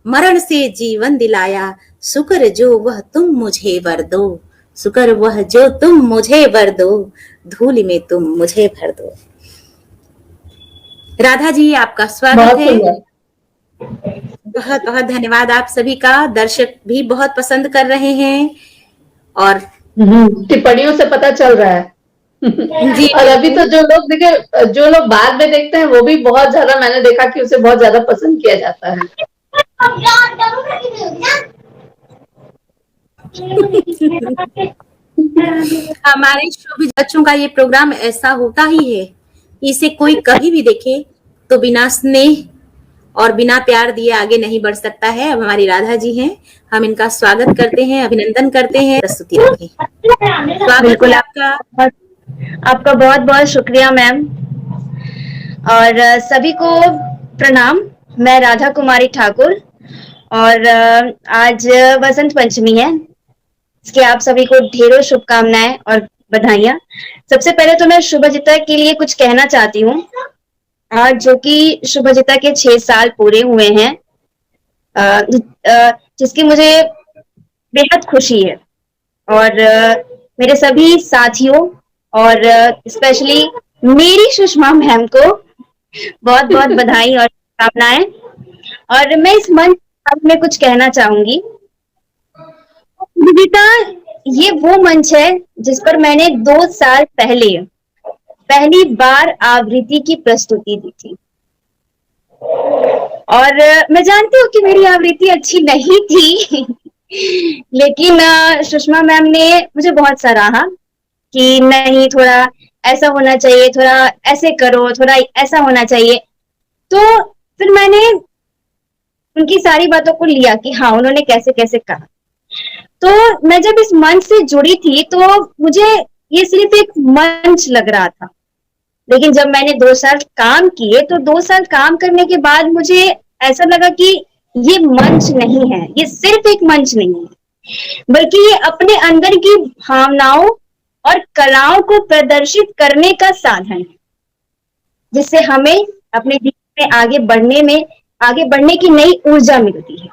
A: मरण से जीवन दिलाया, शुक्र जो वह तुम मुझे वर दो, शुक्र वह जो तुम मुझे वर दो, धूल में तुम मुझे भर दो। राधा जी आपका स्वागत है। बहुत बहुत धन्यवाद आप सभी का। दर्शक भी बहुत पसंद कर रहे हैं और
C: टिप्पणियों से पता चल रहा है। जी। और अभी तो जो लोग बाद में देखते हैं वो भी बहुत ज्यादा, मैंने देखा कि उसे बहुत ज्यादा पसंद किया जाता है।
A: हमारे शोबिज बच्चों का ये प्रोग्राम ऐसा होता ही है, इसे कोई कभी भी देखे तो बिना स्नेह और बिना प्यार दिए आगे नहीं बढ़ सकता है। अब हमारी राधा जी हैं, हम इनका स्वागत करते हैं, अभिनंदन करते हैं। प्रस्तुति रखें। स्वागत
F: बिल्कुल,
A: है आपका।
F: आपका बहुत बहुत शुक्रिया मैम। और सभी को प्रणाम। मैं राधा कुमारी ठाकुर और आज वसंत पंचमी है, इसके आप सभी को ढेरों शुभकामनाएं और बधाइयां। सबसे पहले तो मैं शुभजिता के लिए कुछ कहना चाहती हूँ। आज जो कि शुभजिता के 6 साल पूरे हुए हैं, जिसकी मुझे बेहद खुशी है। और मेरे सभी साथियों और स्पेशली मेरी सुषमा मैम को बहुत बहुत बधाई और शुभकामनाएं। और मैं इस मंच में कुछ कहना चाहूंगी। विविता ये वो मंच है जिस पर मैंने 2 साल पहले पहली बार आवृत्ति की प्रस्तुति दी थी। और मैं जानती हूँ कि मेरी आवृत्ति अच्छी नहीं थी लेकिन सुषमा मैम ने मुझे बहुत सराहा कि नहीं, थोड़ा ऐसा होना चाहिए, थोड़ा ऐसे करो, थोड़ा ऐसा होना चाहिए। तो फिर मैंने उनकी सारी बातों को लिया कि हाँ, उन्होंने कैसे कैसे कहा। तो मैं जब इस मंच से जुड़ी थी तो मुझे ये सिर्फ एक मंच लग रहा था, लेकिन जब मैंने 2 साल काम किए तो 2 साल काम करने के बाद मुझे ऐसा लगा कि ये मंच नहीं है, ये सिर्फ एक मंच नहीं है, बल्कि ये अपने अंदर की भावनाओं और कलाओं को प्रदर्शित करने का साधन है, जिससे हमें अपने जीवन में आगे बढ़ने की नई ऊर्जा मिलती है।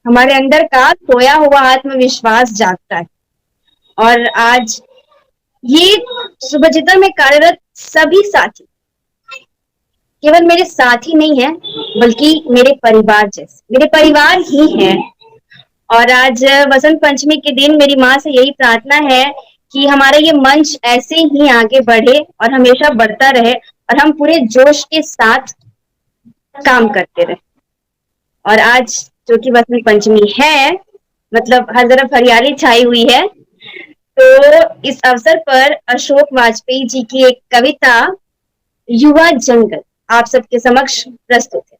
F: हमारे अंदर का खोया हुआ आत्मविश्वास जागता है। और आज ये शुभजिता में कार्यरत सभी साथी केवल मेरे साथी नहीं है, बल्कि मेरे परिवार जैसे, मेरे परिवार ही हैं। और आज वसंत पंचमी के दिन मेरी माँ से यही प्रार्थना है कि हमारा ये मंच ऐसे ही आगे बढ़े और हमेशा बढ़ता रहे और हम पूरे जोश के साथ काम करते रहे। और आज जो कि वसंत पंचमी है, मतलब हर तरफ हरियाली छाई हुई है, तो इस अवसर पर अशोक वाजपेयी जी की एक कविता युवा जंगल आप सबके समक्ष प्रस्तुत है।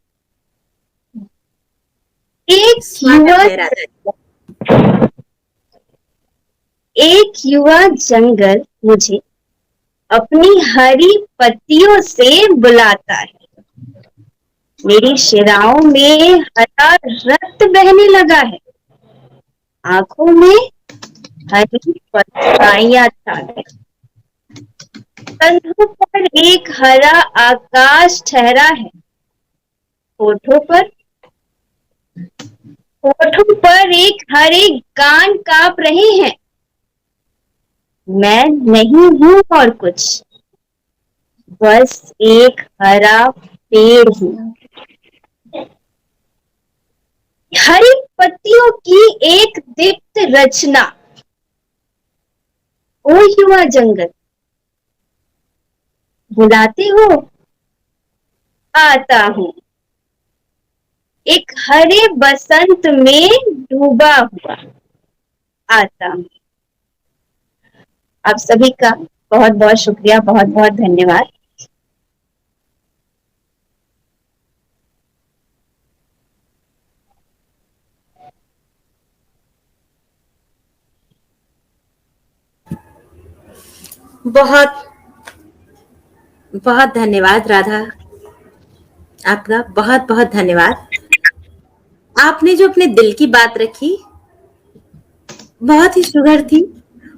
F: एक युवा जंगल मुझे अपनी हरी पत्तियों से बुलाता है, मेरी शिराओं में हरा रक्त बहने लगा है, आंखों में हरी पत्तियां छा गई, कंधों पर एक हरा आकाश ठहरा है, होठों पर एक हरे गान कांप रहे हैं। मैं नहीं हूं और कुछ, बस एक हरा पेड़ हूं। हरी पत्तियों की एक दीप्त रचना। ओ युवा जंगल, बुलाते हो? आता हूं, एक हरे बसंत में डूबा हुआ आता हूं। आप सभी का बहुत बहुत शुक्रिया, बहुत बहुत धन्यवाद।
A: बहुत बहुत धन्यवाद राधा, आपका बहुत बहुत धन्यवाद। आपने जो अपने दिल की बात रखी बहुत ही सुघड़ थी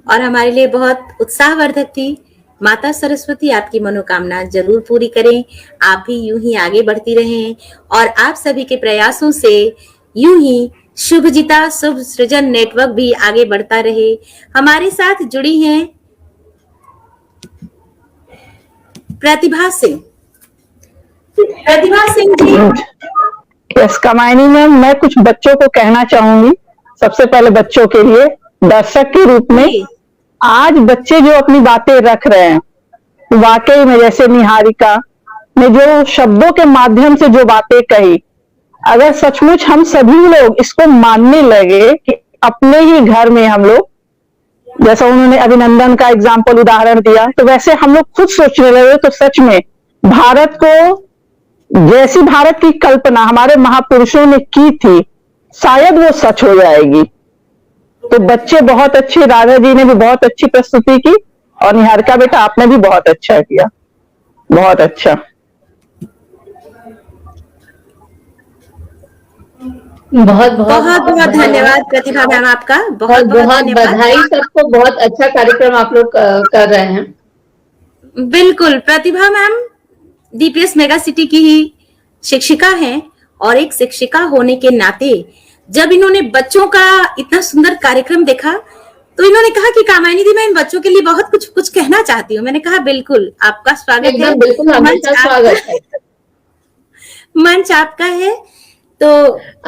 A: और हमारे लिए बहुत उत्साहवर्धक थी। माता सरस्वती आपकी मनोकामना जरूर पूरी करें, आप भी यूं ही आगे बढ़ती रहें और आप सभी के प्रयासों से यूं ही शुभजिता शुभ सृजन नेटवर्क भी आगे बढ़ता रहे। हमारे साथ जुड़ी हैं प्रतिभा सिंह। प्रतिभा सिंह जी।
G: यस कामायनी मैम, मैं कुछ बच्चों को कहना चाहूंगी। सबसे पहले बच्चों के लिए दर्शक के रूप में, आज बच्चे जो अपनी बातें रख रहे हैं, वाकई में जैसे निहारिका ने जो शब्दों के माध्यम से जो बातें कही, अगर सचमुच हम सभी लोग इसको मानने लगे कि अपने ही घर में हम लोग, जैसा उन्होंने अभिनंदन का एग्जाम्पल उदाहरण दिया, तो वैसे हम लोग खुद सोचने लगे तो सच में भारत को, जैसी भारत की कल्पना हमारे महापुरुषों ने की थी, शायद वो सच हो जाएगी। तो बच्चे बहुत अच्छे, राधा जी ने भी बहुत अच्छी प्रस्तुति की, और निहारिका बेटा आपने भी बहुत अच्छा किया, बहुत अच्छा।
C: बहुत
A: बहुत बहुत धन्यवाद प्रतिभा मैम आपका, बहुत बहुत
C: बहुत
A: धन्यवाद।
C: बधाई सबको, बहुत अच्छा कार्यक्रम आप लोग कर रहे हैं।
A: बिल्कुल, प्रतिभा मैम डीपीएस मेगा सिटी की ही शिक्षिका हैं, और एक शिक्षिका होने के नाते जब इन्होंने बच्चों का इतना सुंदर कार्यक्रम देखा तो इन्होंने कहा कि कामायनी दी मैं इन बच्चों के लिए बहुत कुछ कहना चाहती हूँ। मैंने कहा बिल्कुल, आपका स्वागत है,
C: एकदम बिल्कुल, हमेशा स्वागत है।
A: मंच आपका है। तो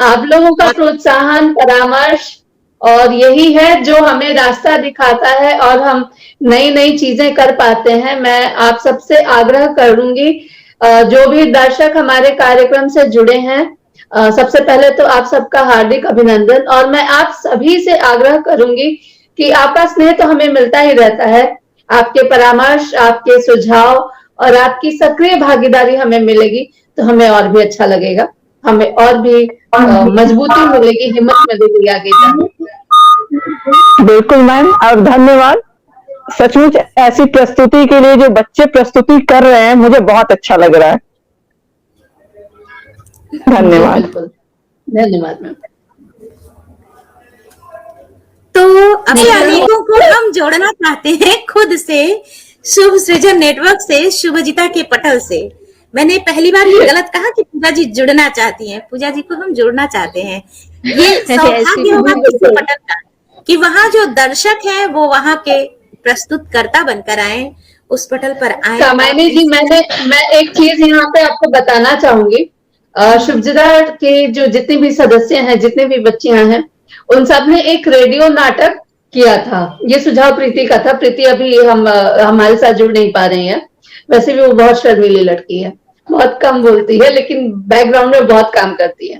C: आप लोगों का प्रोत्साहन, परामर्श और यही है जो हमें रास्ता दिखाता है और हम नई नई चीजें कर पाते हैं। मैं आप सबसे आग्रह करूंगी, जो भी दर्शक हमारे कार्यक्रम से जुड़े हैं, सबसे पहले तो आप सबका हार्दिक अभिनंदन, और मैं आप सभी से आग्रह करूंगी कि आपका स्नेह तो हमें मिलता ही रहता है, आपके परामर्श, आपके सुझाव और आपकी सक्रिय भागीदारी हमें मिलेगी तो हमें और भी अच्छा लगेगा, हमें और भी मजबूती मिलेगी, हिम्मत मिलेगी आगे जाने।
G: बिल्कुल मैम, और धन्यवाद सचमुच ऐसी प्रस्तुति के लिए। जो बच्चे प्रस्तुति कर रहे हैं मुझे बहुत अच्छा लग रहा है। धन्यवाद।
C: धन्यवाद मैम।
A: तो अभी अनेकों को हम जोड़ना चाहते हैं खुद से, शुभ सृजन नेटवर्क से, शुभजिता के पटल से। मैंने पहली बार ये गलत कहा कि पूजा जी जुड़ना चाहती हैं, पूजा जी को हम जोड़ना चाहते हैं। ये सौभाग्य होगा किसी पटल का कि वहाँ जो दर्शक हैं वो वहाँ के प्रस्तुतकर्ता बनकर आए, उस पटल पर आए।
C: कामायनी जी, मैं एक चीज यहाँ पे आपको बताना चाहूंगी। शुभजिता के जो जितने भी सदस्य हैं, जितने भी बच्चियां हैं, उन सब ने एक रेडियो नाटक किया था। ये सुझाव प्रीति का था। प्रीति अभी हमारे साथ जुड़ नहीं पा रही है, वैसे भी वो बहुत शर्मीली लड़की है, बहुत कम बोलती है, लेकिन बैकग्राउंड में बहुत काम करती है।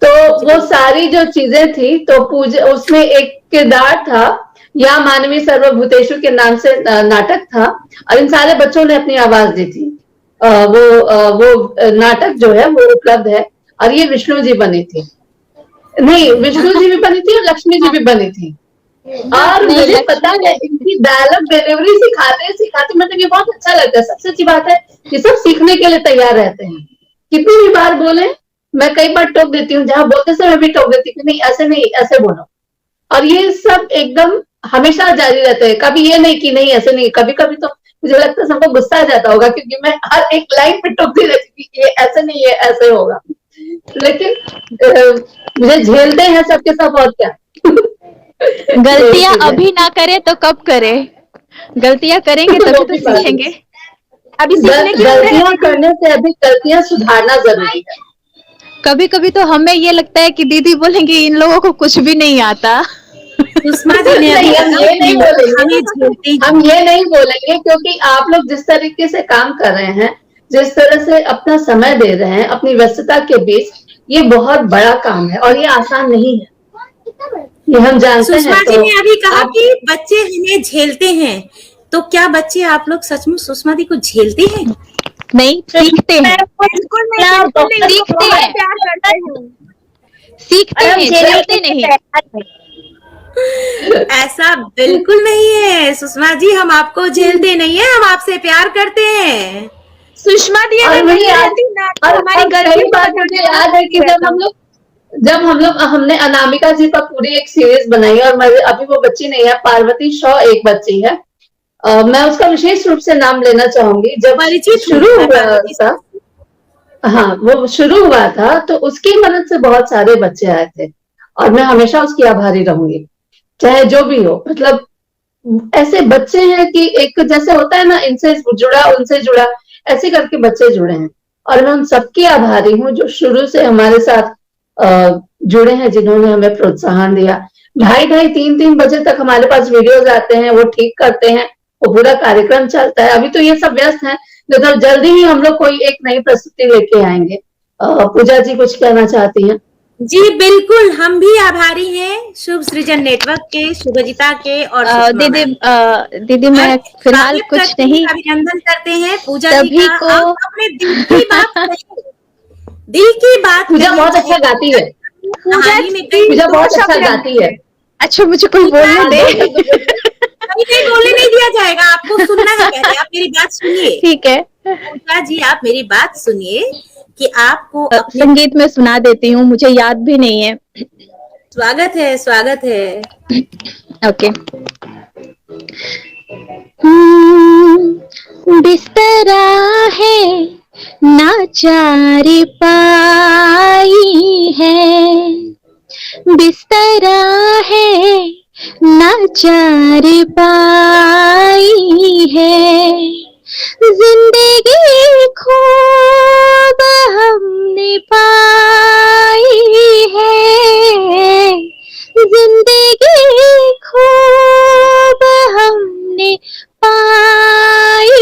C: तो वो सारी जो चीजें थी, तो पूजा उसमें एक किरदार था, या मानवी सर्वभूतेषु के नाम से नाटक था, और इन सारे बच्चों ने अपनी आवाज दी थी। वो नाटक जो है वो उपलब्ध है, और ये विष्णु जी बनी थी, नहीं विष्णु जी भी बनी थी और लक्ष्मी जी भी बनी थी। और मुझे पता है इनकी डायलॉग डिलीवरी सिखाते मतलब ये बहुत अच्छा लगता है। सबसे अच्छी बात है कि सब सीखने के लिए तैयार रहते हैं। कितनी भी बार बोले, मैं कई बार टोक देती हूँ, जहां बोलते समय भी टोक देती हूँ, नहीं ऐसे नहीं, ऐसे बोलो। और ये सब एकदम हमेशा जारी रहते हैं, कभी ये नहीं कि नहीं ऐसे नहीं। कभी कभी तो मुझे लगता है सबको गुस्सा आ जाता होगा, क्योंकि मैं हर एक लाइन पे टोकती रहती थी, ये ऐसे नहीं, ये ऐसे होगा। लेकिन मुझे झेलते हैं सबके सब, और क्या।
B: गलतियां अभी ना करे तो कब करे? गलतियां करेंगे तभी तो सीखेंगे। अभी सीखने की
C: गलतियां करने से अभी गलतियां सुधारना जरूरी है।
B: कभी कभी तो हमें ये लगता है कि दीदी बोलेंगे इन लोगों को कुछ भी नहीं आता।
A: सुषमा जी ने
C: हम ये नहीं बोलेंगे, हम ये नहीं बोलेंगे, क्योंकि आप लोग जिस तरीके से काम कर रहे हैं, जिस तरह से अपना समय दे रहे हैं अपनी व्यस्तता के बीच, ये बहुत बड़ा काम है और ये आसान नहीं है, ये हम जानते हैं।
A: सुषमा जी ने अभी कहा कि बच्चे हमें झेलते हैं, तो क्या बच्चे आप लोग सचमुच सुषमा जी को झेलते हैं?
B: नहीं, सीखते हैं,
D: बिल्कुल नहीं,
B: सीखते हैं,
D: प्यार करते हैं,
B: सीखते हैं, झेलते नहीं।
A: ऐसा बिल्कुल नहीं है सुषमा जी, हम आपको झेलते नहीं है, हम आपसे प्यार करते हैं।
D: सुषमा दी
C: हमारी गलती बात मुझे याद है कि जब हम लोग हमने अनामिका जी पर पूरी एक सीरीज बनाई, और अभी वो बच्ची नहीं है, पार्वती शॉ एक बच्ची है, मैं उसका विशेष रूप से नाम लेना चाहूंगी। जब शुरू हुआ था, हाँ वो शुरू हुआ था, तो उसकी मदद से बहुत सारे बच्चे आए थे, और मैं हमेशा उसकी आभारी रहूंगी, चाहे जो भी हो। मतलब ऐसे बच्चे हैं कि एक जैसे होता है ना, इनसे जुड़ा उनसे जुड़ा, ऐसे करके बच्चे जुड़े हैं, और मैं उन सबकी आभारी हूँ जो शुरू से हमारे साथ जुड़े हैं, जिन्होंने हमें प्रोत्साहन दिया। 2:30-3 बजे तक हमारे पास वीडियोज आते हैं, वो ठीक करते हैं, वो पूरा कार्यक्रम चलता है। अभी तो ये सब व्यस्त हैं, लेकिन जल्दी ही हम लोग कोई एक नई प्रस्तुति लेके आएंगे, पूजा जी कुछ कहना चाहती हैं?
A: जी बिल्कुल, हम भी आभारी हैं शुभ सृजन नेटवर्क के, शुभजिता के और सुषमा
B: दीदी
A: मैम।
B: दीदी मैं फिलहाल
A: स्वागत
B: कुछ
A: करते हैं,
B: नहीं,
A: अभिनंदन करते हैं पूजा जी
B: सभी
A: का।
B: को
A: आप अपने दिल की बात कहिए, दिल की बात
C: पूजा
A: कहिए,
C: बहुत
A: चाहे
C: अच्छा गाती है।
A: कहानी में कहीं
C: पूजा
B: दो
C: बहुत अच्छा
B: शब्द
C: गाती है।
B: अच्छा मुझे कोई
A: पूजा
B: बोलने दे।
C: 2 शब्द बोलिए।
A: नहीं बोलने नहीं दिया जाएगा, आपको सुनना है। पहले आप मेरी बात सुनिए
B: ठीक है,
A: पूजा जी, आप मेरी बात सुनिए कि आपको अपने
B: संगीत में सुना देती हूँ, मुझे याद भी नहीं है।
A: स्वागत है, स्वागत है।
B: ओके। बिस्तरा है ना चारपाई है, बिस्तरा है ना चारपाई है, जिंदगी खूब हमने पाई है, जिंदगी खूब हमने पाई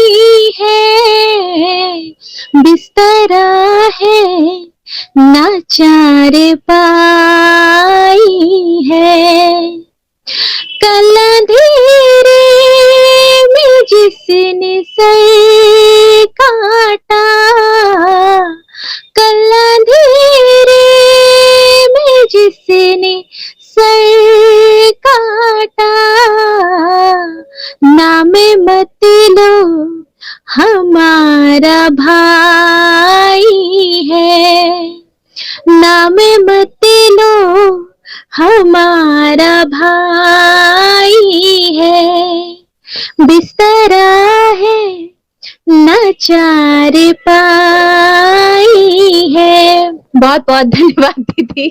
B: है, बिस्तरा है ना चारपाई है, कल अंधेरे में जिसने सर काटा, कल अंधेरे में जिसने सर काटा, नाम मत लो हमारा भाई है, नाम मत लो हमारा भाई है, बिस्तरा है न चारपाई है। बहुत बहुत धन्यवाद दीदी,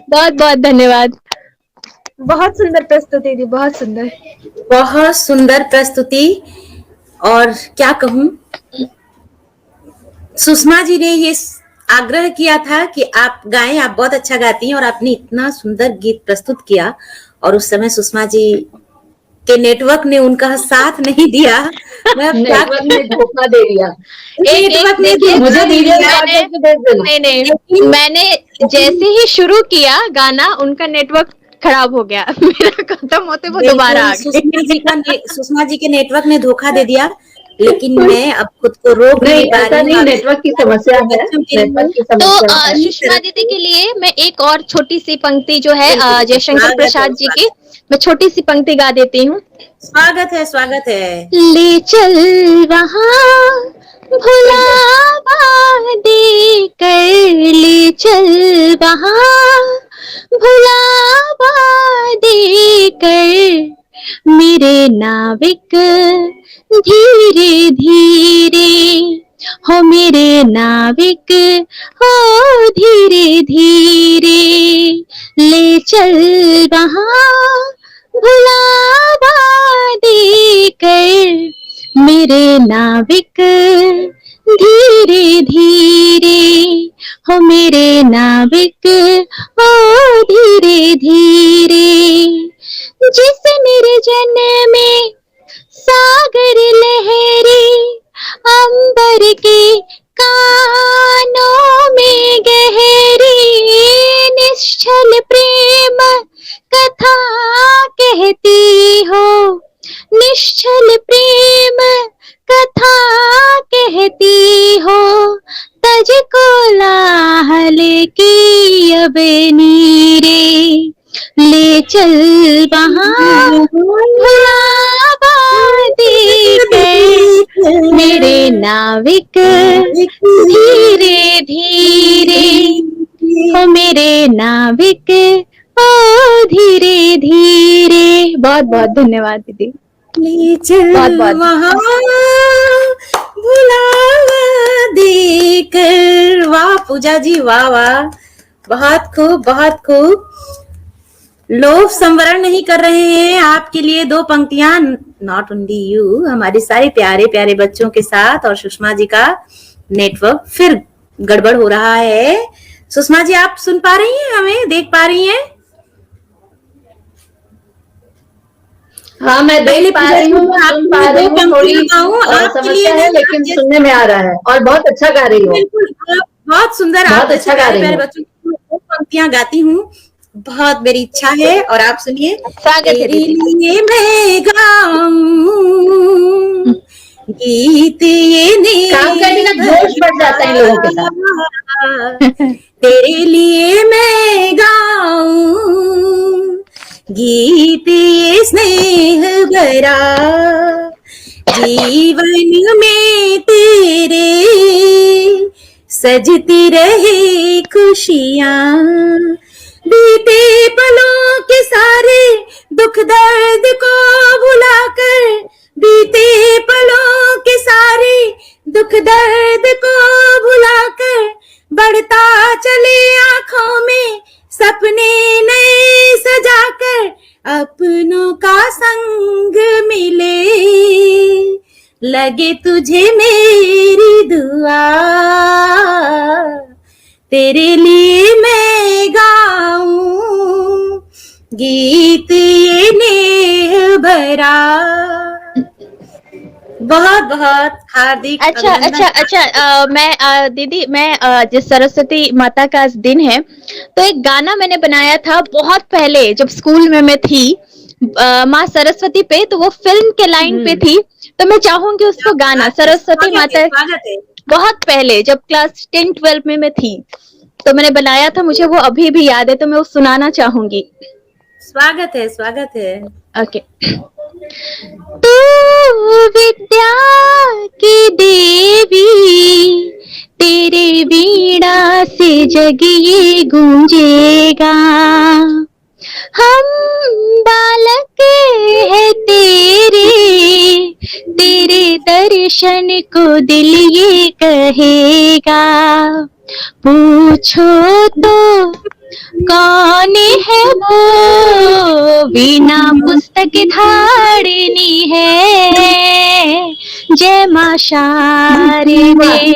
B: बहुत बहुत धन्यवाद।
D: बहुत सुंदर प्रस्तुति थी, बहुत सुंदर।
A: बहुत सुंदर प्रस्तुति, और क्या कहूं, सुषमा जी ने ये आग्रह किया था कि आप गाएं, आप बहुत अच्छा गाती हैं, और आपने इतना सुंदर गीत प्रस्तुत किया, और उस समय सुषमा जी के नेटवर्क ने उनका साथ नहीं दिया। मैं
C: नेटवर्क ने धोखा दे दिया।
A: नेटवर्क ने
B: देखिए,
C: मुझे वीडियो
A: दिया।
C: रिकॉर्ड करके भेज देना।
B: नहीं मैंने जैसे ही शुरू किया गाना, उनका नेटवर्क खराब हो गया, मेरा खत्म होते वो दोबारा आ गए।
A: सुषमा जी के नेटवर्क ने धोखा दे दिया, लेकिन मैं अब खुद को रोक
C: नहीं,
A: नहीं पा
C: ऐसा
A: रही
C: नहीं,
A: हूँ।
C: नेटवर्क की समस्या है,
A: बच्चों के
C: नेटवर्क की
B: तो
C: समस्या है।
B: सुषमा दीदी के लिए मैं एक और छोटी सी पंक्ति जो है
A: बिल्कुल,
B: जयशंकर
A: स्वागत है,
B: प्रसाद जी की, मैं छोटी सी पंक्ति गा देती हूँ।
A: स्वागत है, स्वागत है।
B: ले चल वहाँ भुलावा दे कर, ले चल वहाँ भुलावा दे कर, मेरे नाविक धीरे धीरे, हो मेरे नाविक हो धीरे धीरे, ले चल वहाँ भुलावा दे कर, मेरे नाविक धीरे धीरे, हो मेरे नाविक हो धीरे धीरे, जिस निर्जन में सागर लहरी, अंबर के कानों में गहरी, निश्चल प्रेम कथा कहती हो, निश्चल प्रेम कथा कहती हो, तज को लाहले की अब नीरे, ले चल वहाँ भुलावा दे कर, मेरे नाविक धीरे धीरे, हो मेरे नाविक ओ धीरे धीरे। बहुत बहुत धन्यवाद दीदी, बहुत बहुत
A: वहाँ भुलावा देकर। वाह पूजा जी, वाह वाह, बहुत खूब, बहुत खूब। लोग संवरण नहीं कर रहे हैं आपके लिए दो पंक्तियां, नॉट ओनली यू, हमारे सारे प्यारे प्यारे बच्चों के साथ, और सुषमा जी का नेटवर्क फिर गड़बड़ हो रहा है। सुषमा जी, आप सुन पा रही हैं, हमें देख पा रही हैं?
C: हाँ, मैं
A: पहले
C: देख पा
A: पूजा
C: रही
A: जी
C: हूँ,
A: मैं
C: सुन
A: आपके
C: पा
A: लिए
C: रही
A: दो
C: हूँ, थोड़ी
A: पंक्तियां गाऊं आपके लिए
C: समस्या है,
A: नहीं,
C: लेकिन
A: आप
C: सुनने में आ रहा है और बहुत अच्छा गा रही हो,
A: बिल्कुल आप बहुत सुंदर, आप
C: बहुत
A: जैसे
C: अच्छा गा
A: प्यारे
C: रही
A: प्यारे
C: हो।
A: बच्चों की मैं दो पंक्तियां गाती हूँ, बहुत मेरी इच्छा है। और आप सुनिए,
B: स्वागत है
A: तेरे
B: दीदी।
A: लिए मैं गाऊं गीत ये
C: काम करने का
A: नेह
C: जोश बढ़ जाता है इन लोगों के साथ।
A: भरा, तेरे लिए मैं गाऊं गीत ये स्नेह भरा, जीवन में तेरे सजती रहे खुशियां, बीते पलों के सारे दुख दर्द को भुलाकर, बीते पलों के सारे दुख दर्द को भुलाकर, बढ़ता चले आंखों में सपने नए सजाकर, अपनों का संग मिले लगे तुझे मेरी दुआ, तेरे लिए मैं गाऊं गीत ये नेह भरा। बहुत बहुत हार्दिक
B: अच्छा
A: अभिनंदन।
B: अच्छा अच्छा, मैं दीदी, मैं जिस सरस्वती माता का आज दिन है, तो एक गाना मैंने बनाया था बहुत पहले जब स्कूल में मैं थी, माँ सरस्वती पे, तो वो फिल्म के लाइन पे थी, तो मैं चाहूंगी उसको गाना, सरस्वती माता,
A: स्वागत है।
B: बहुत पहले जब क्लास 10-12 में मैं थी, तो मैंने बनाया था, मुझे वो अभी भी याद है, तो मैं वो सुनाना चाहूंगी।
A: स्वागत है, स्वागत है।
B: ओके। तू विद्या की देवी, तेरे वीणा से जग ये गूंजेगा, हम बालक है तेरे, तेरे दर्शन को दिल ये कहेगा, पूछो तो कौन है वो, वीणा पुस्तक धारिणी है, जय माँ शारदे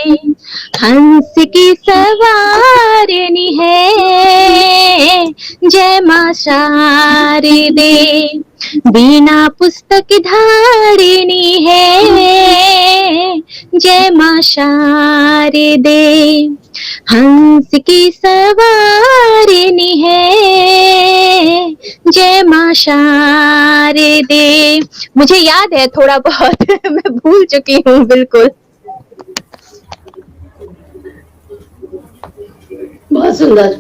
B: हंस की सवारिणी है, जय माँ शारदे वीणा पुस्तक धारिणी है, जय माँ शारदे हंस की सवारिणी है, जय माँ शारदे। मुझे याद है थोड़ा बहुत मैं भूल चुकी हूँ बिल्कुल।
C: बहुत सुंदर,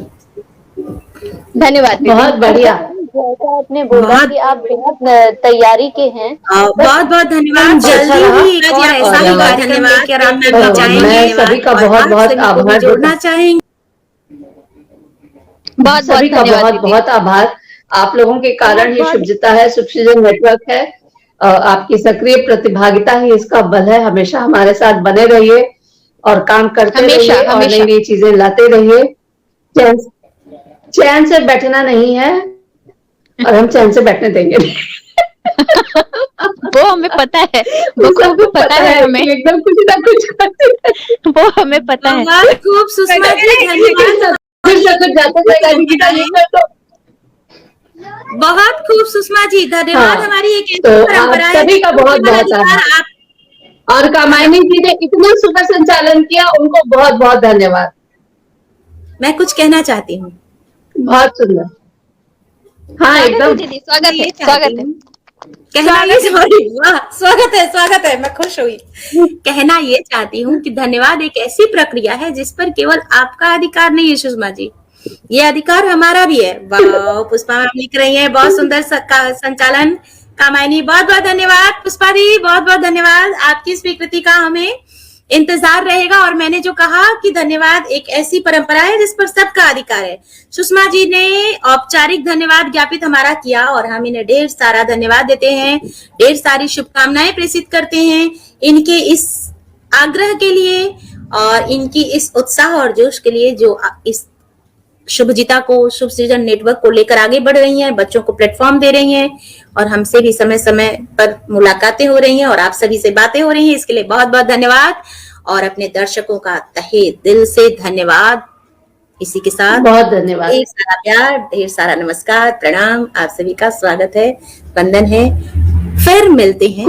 B: धन्यवाद दीदी।
C: बहुत बढ़िया।
E: जैसा आपने बोला कि आप बहुत तैयारी के हैं,
A: बहुत बहुत धन्यवाद। जल्दी ही एक और ऐसा ही कार्यक्रम लेकर आप तक पहुंचाएंगे।
C: मैं सभी का बहुत बहुत आभार
A: जोड़ना चाहेंगे।
B: बहुत
C: सभी का
B: धन्यवाद
C: बहुत
B: दीदी।
C: बहुत आभार। आप लोगों के कारण ही शुभजिता है, शुभसृजन नेटवर्क है, आपकी सक्रिय प्रतिभागिता ही इसका बल है। हमेशा हमारे साथ बने रहिए और काम करते रहिए और नई नई चीजें लाते रहिए। चैन से बैठना नहीं है और हम चैन से बैठने देंगे
B: वो हमें पता है, बखूबी पता है हमें,
C: एकदम कुछ ना कुछ
B: वो हमें पता है।
A: बहुत खूब सुषमा जी, धन्यवाद। बहुत खूब सुषमा जी, धन्यवाद।
C: हाँ,
A: हमारी एक ऐसी
C: तो
A: परंपरा
C: आप
A: है
C: सभी का बहुत बहुत आभार।
A: आप
C: और कामायनी जी ने इतना सुंदर संचालन किया, उनको बहुत बहुत धन्यवाद।
A: मैं कुछ कहना चाहती हूँ।
C: बहुत सुंदर। हाँ, एकदम
B: दीदी, स्वागत है, स्वागत है।
A: कहना ये, सॉरी, वाह, स्वागत है, मैं खुश हुई। कहना ये चाहती हूँ कि धन्यवाद एक ऐसी प्रक्रिया है जिस पर केवल आपका अधिकार नहीं है सुषमा जी, ये अधिकार हमारा भी है। वाह, पुष्पा मैम लिख रही हैं, बहुत सुंदर संचालन। कामायनी, बहुत बहुत धन्यवाद। पुष्पा दी, बहुत बहुत धन्यवाद। आपकी स्वीकृति का हमें इंतजार रहेगा। और मैंने जो कहा कि धन्यवाद एक ऐसी परंपरा है जिस पर सबका अधिकार है, सुषमा जी ने औपचारिक धन्यवाद ज्ञापित हमारा किया और हम इन्हें ढेर सारा धन्यवाद देते हैं, ढेर सारी शुभकामनाएं प्रेषित करते हैं इनके इस आग्रह के लिए और इनकी इस उत्साह और जोश के लिए जो इस शुभजिता को, शुभसृजन नेटवर्क को लेकर आगे बढ़ रही हैं, बच्चों को प्लेटफॉर्म दे रही हैं और हमसे भी समय समय पर मुलाकातें हो रही हैं और आप सभी से बातें हो रही हैं। इसके लिए बहुत बहुत धन्यवाद और अपने दर्शकों का तहे दिल से धन्यवाद। इसी के साथ
C: बहुत धन्यवाद,
A: ढेर सारा प्यार, ढेर सारा नमस्कार, प्रणाम। आप सभी का स्वागत है, वंदन है। फिर मिलते हैं।